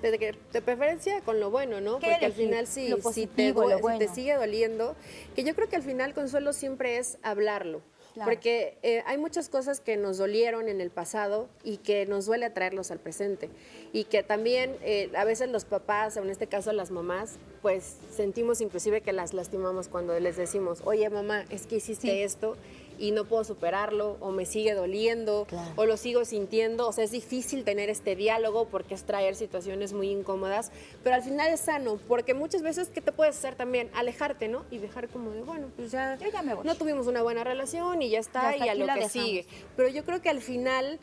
Speaker 1: De preferencia con lo bueno, ¿no?
Speaker 3: ¿Qué
Speaker 1: Porque al
Speaker 3: elegir?
Speaker 1: final
Speaker 3: Lo positivo, lo
Speaker 1: si
Speaker 3: bueno.
Speaker 1: te sigue doliendo, que yo creo que al final, Consuelo, siempre es hablarlo.
Speaker 3: Claro.
Speaker 1: Porque hay muchas cosas que nos dolieron en el pasado y que nos duele traerlos al presente. Y que también a veces los papás, o en este caso las mamás, pues sentimos inclusive que las lastimamos cuando les decimos, oye mamá, es que hiciste esto y no puedo superarlo, o me sigue doliendo, o lo sigo sintiendo. O sea, es difícil tener este diálogo porque es traer situaciones muy incómodas, pero al final es sano, porque muchas veces, ¿qué te puedes hacer también? Alejarte, ¿no? Y dejar como de, bueno, pues ya,
Speaker 3: Yo ya me voy.
Speaker 1: no tuvimos una buena relación y ya está,
Speaker 3: Ya hasta
Speaker 1: y a
Speaker 3: aquí
Speaker 1: lo
Speaker 3: la
Speaker 1: que
Speaker 3: dejamos.
Speaker 1: sigue. Pero yo creo que al final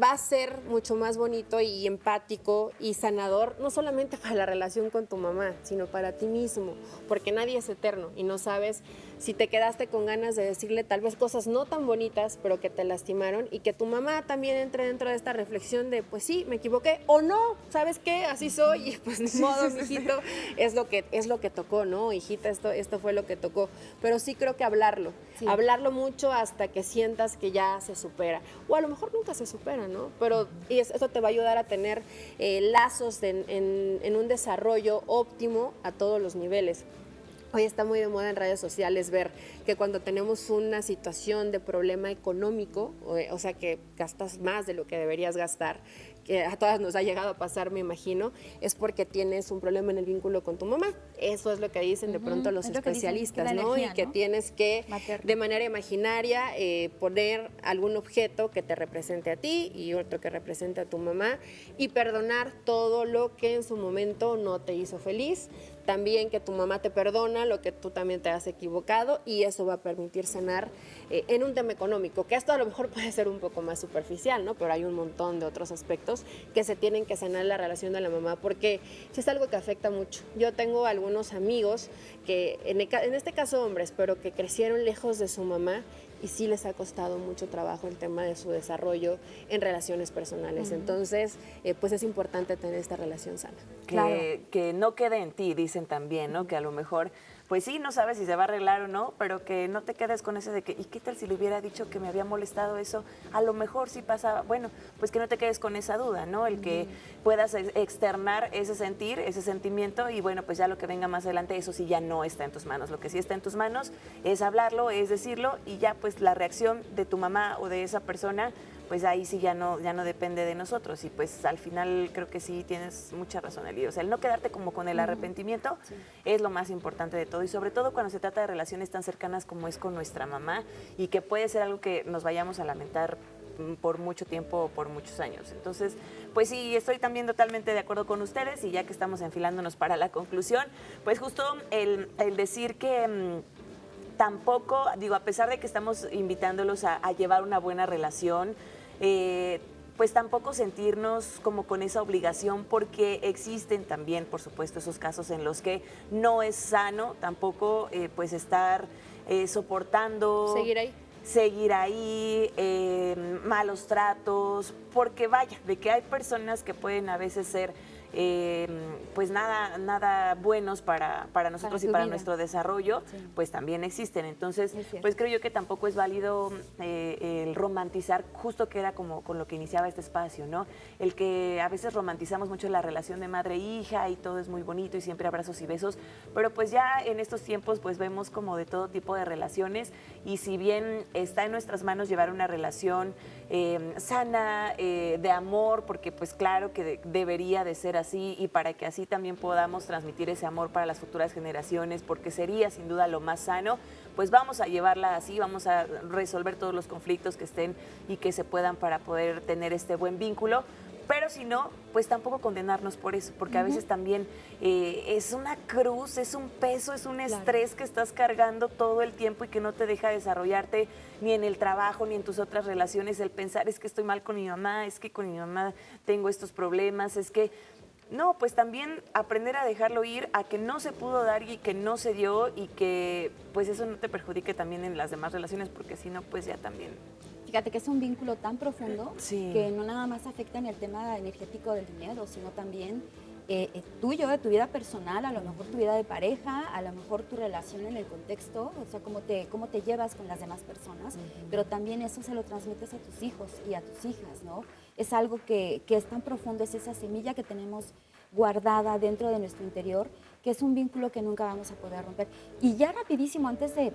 Speaker 1: va a ser mucho más bonito y empático y sanador, no solamente para la relación con tu mamá, sino para ti mismo, porque nadie es eterno y no sabes si te quedaste con ganas de decirle tal vez cosas no tan bonitas, pero que te lastimaron, y que tu mamá también entre dentro de esta reflexión de, pues sí, me equivoqué, o no, ¿sabes qué? Así soy, y pues ni modo, mijito, es lo que tocó, ¿no? Hijita, esto fue lo que tocó. Pero sí creo que hablarlo mucho hasta que sientas que ya se supera. O a lo mejor nunca se supera, ¿no? Pero eso te va a ayudar a tener lazos en un desarrollo óptimo a todos los niveles. Hoy está muy de moda en redes sociales ver que cuando tenemos una situación de problema económico, o sea que gastas más de lo que deberías gastar, que a todas nos ha llegado a pasar, me imagino, es porque tienes un problema en el vínculo con tu mamá. Eso es lo que dicen de pronto los especialistas,
Speaker 3: dicen, que la
Speaker 1: ¿no?
Speaker 3: energía,
Speaker 1: Y que
Speaker 3: ¿no?
Speaker 1: tienes que,
Speaker 3: Materna.
Speaker 1: de manera imaginaria, poner algún objeto que te represente a ti y otro que represente a tu mamá, y perdonar todo lo que en su momento no te hizo feliz, también que tu mamá te perdona lo que tú también te has equivocado y eso va a permitir sanar en un tema económico, que esto a lo mejor puede ser un poco más superficial, ¿no? Pero hay un montón de otros aspectos que se tienen que sanar en la relación de la mamá, porque sí es algo que afecta mucho. Yo tengo algunos amigos que, en este caso hombres, pero que crecieron lejos de su mamá y sí les ha costado mucho trabajo el tema de su desarrollo en relaciones personales. Entonces, pues es importante tener esta relación sana.
Speaker 2: Que no quede en ti, dicen también, ¿no? Que a lo mejor, pues sí, no sabes si se va a arreglar o no, pero que no te quedes con ese de que, ¿y qué tal si le hubiera dicho que me había molestado eso? A lo mejor sí pasaba. Bueno, pues que no te quedes con esa duda, ¿no? El que puedas externar ese sentir, ese sentimiento y bueno, pues ya lo que venga más adelante, eso sí ya no está en tus manos. Lo que sí está en tus manos es hablarlo, es decirlo y ya pues la reacción de tu mamá o de esa persona, pues ahí sí ya no depende de nosotros. Y pues al final creo que sí tienes mucha razón, Eli. O sea, el no quedarte como con el arrepentimiento es lo más importante de todo. Y sobre todo cuando se trata de relaciones tan cercanas como es con nuestra mamá y que puede ser algo que nos vayamos a lamentar por mucho tiempo o por muchos años. Entonces, pues sí, estoy también totalmente de acuerdo con ustedes y ya que estamos enfilándonos para la conclusión, pues justo el decir que... tampoco, digo, a pesar de que estamos invitándolos a llevar una buena relación, pues tampoco sentirnos como con esa obligación, porque existen también, por supuesto, esos casos en los que no es sano tampoco pues estar soportando. Seguir ahí, malos tratos, porque vaya, de que hay personas que pueden a veces ser pues nada buenos para nosotros y para nuestro desarrollo, pues también existen. Entonces, pues creo yo que tampoco es válido el romantizar, justo que era como con lo que iniciaba este espacio, ¿no? El que a veces romantizamos mucho la relación de madre e hija y todo es muy bonito y siempre abrazos y besos, pero pues ya en estos tiempos pues vemos como de todo tipo de relaciones y si bien está en nuestras manos llevar una relación sana, de amor, porque pues claro que debería de ser así y para que así también podamos transmitir ese amor para las futuras generaciones, porque sería sin duda lo más sano, pues vamos a llevarla así, vamos a resolver todos los conflictos que estén y que se puedan para poder tener este buen vínculo. Pero si no, pues tampoco condenarnos por eso, porque a veces también es una cruz, es un peso, es un estrés que estás cargando todo el tiempo y que no te deja desarrollarte ni en el trabajo ni en tus otras relaciones. El pensar es que estoy mal con mi mamá, es que con mi mamá tengo estos problemas, es que... No, pues también aprender a dejarlo ir, a que no se pudo dar y que no se dio y que pues eso no te perjudique también en las demás relaciones, porque si no, pues ya también...
Speaker 3: Fíjate que es un vínculo tan profundo que no nada más afecta en el tema energético del dinero, sino también tuyo, de tu vida personal, a lo mejor tu vida de pareja, a lo mejor tu relación en el contexto, o sea, cómo te llevas con las demás personas, pero también eso se lo transmites a tus hijos y a tus hijas, ¿no? Es algo que es tan profundo, es esa semilla que tenemos guardada dentro de nuestro interior, que es un vínculo que nunca vamos a poder romper. Y ya rapidísimo, antes de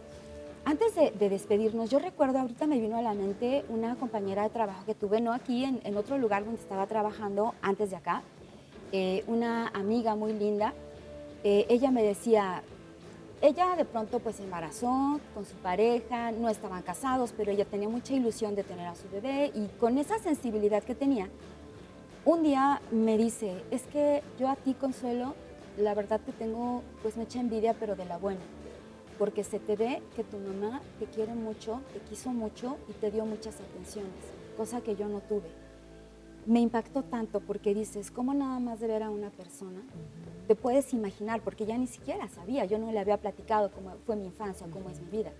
Speaker 3: despedirnos, yo recuerdo, ahorita me vino a la mente una compañera de trabajo que tuve, no aquí, en otro lugar donde estaba trabajando antes de acá, una amiga muy linda. Ella me decía, ella de pronto pues se embarazó con su pareja, no estaban casados, pero ella tenía mucha ilusión de tener a su bebé y con esa sensibilidad que tenía, un día me dice, es que yo a ti, Consuelo, la verdad te tengo pues mucha envidia, pero de la buena. Porque se te ve que tu mamá te quiere mucho, te quiso mucho y te dio muchas atenciones, cosa que yo no tuve. Me impactó tanto porque dices, ¿cómo nada más de ver a una persona te puedes imaginar? Porque ya ni siquiera sabía, yo no le había platicado cómo fue mi infancia, cómo es mi vida.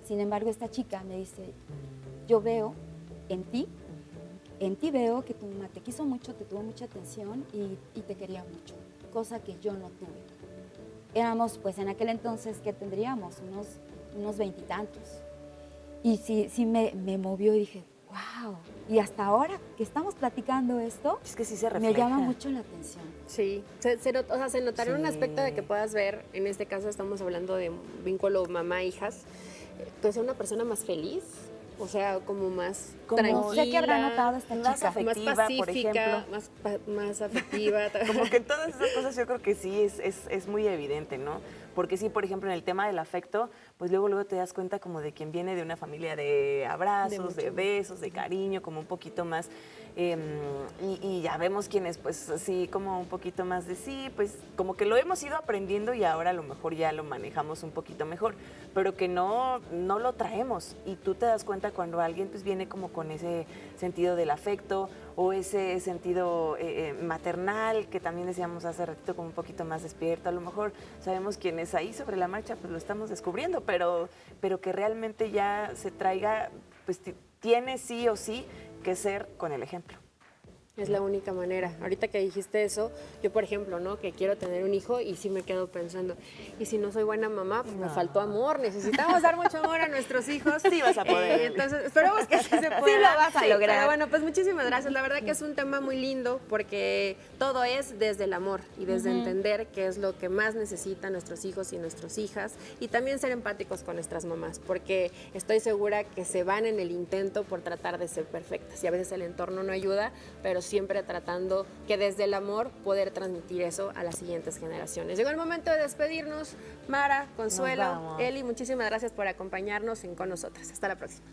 Speaker 3: Sin embargo, esta chica me dice, yo veo en ti veo que tu mamá te quiso mucho, te tuvo mucha atención y te quería mucho, cosa que yo no tuve. Éramos, pues en aquel entonces, ¿qué tendríamos? Unos 20 y tantos. Y sí me movió y dije, wow. Y hasta ahora que estamos platicando esto,
Speaker 2: es que sí se refleja.
Speaker 3: Me llama mucho la atención.
Speaker 1: Sí, se notaría un aspecto de que puedas ver, en este caso estamos hablando de un vínculo mamá-hijas, pues una persona más feliz. O sea, como más tranquila.
Speaker 3: Sé que habrá notado esta chica.
Speaker 2: Más afectiva,
Speaker 1: más pacífica,
Speaker 2: por ejemplo.
Speaker 1: más afectiva.
Speaker 2: Como que todas esas cosas yo creo que sí es muy evidente, ¿no? porque sí, por ejemplo, en el tema del afecto, pues luego te das cuenta como de quien viene de una familia de abrazos, de besos, de cariño, como un poquito más, y ya vemos quienes pues así como un poquito más de sí, pues como que lo hemos ido aprendiendo y ahora a lo mejor ya lo manejamos un poquito mejor, pero que no lo traemos, y tú te das cuenta cuando alguien pues viene como con ese sentido del afecto o ese sentido maternal que también decíamos hace ratito, como un poquito más despierto. A lo mejor sabemos quién es ahí sobre la marcha, pues lo estamos descubriendo, pero que realmente ya se traiga, pues tiene sí o sí que ser con el ejemplo.
Speaker 1: Es la única manera. Ahorita que dijiste eso, yo por ejemplo, ¿no? Que quiero tener un hijo y sí me quedo pensando, ¿y si no soy buena mamá? Pues me faltó amor, necesitamos dar mucho amor a nuestros hijos.
Speaker 2: Sí vas a poder.
Speaker 1: Entonces, esperemos que sí se pueda.
Speaker 3: Sí lo vas a lograr.
Speaker 1: Pero bueno, pues muchísimas gracias. La verdad que es un tema muy lindo porque todo es desde el amor y desde entender qué es lo que más necesitan nuestros hijos y nuestras hijas, y también ser empáticos con nuestras mamás, porque estoy segura que se van en el intento por tratar de ser perfectas y a veces el entorno no ayuda, pero siempre tratando que desde el amor poder transmitir eso a las siguientes generaciones. Llegó el momento de despedirnos. Mara, Consuelo, Eli, muchísimas gracias por acompañarnos en Con Nosotras. Hasta la próxima.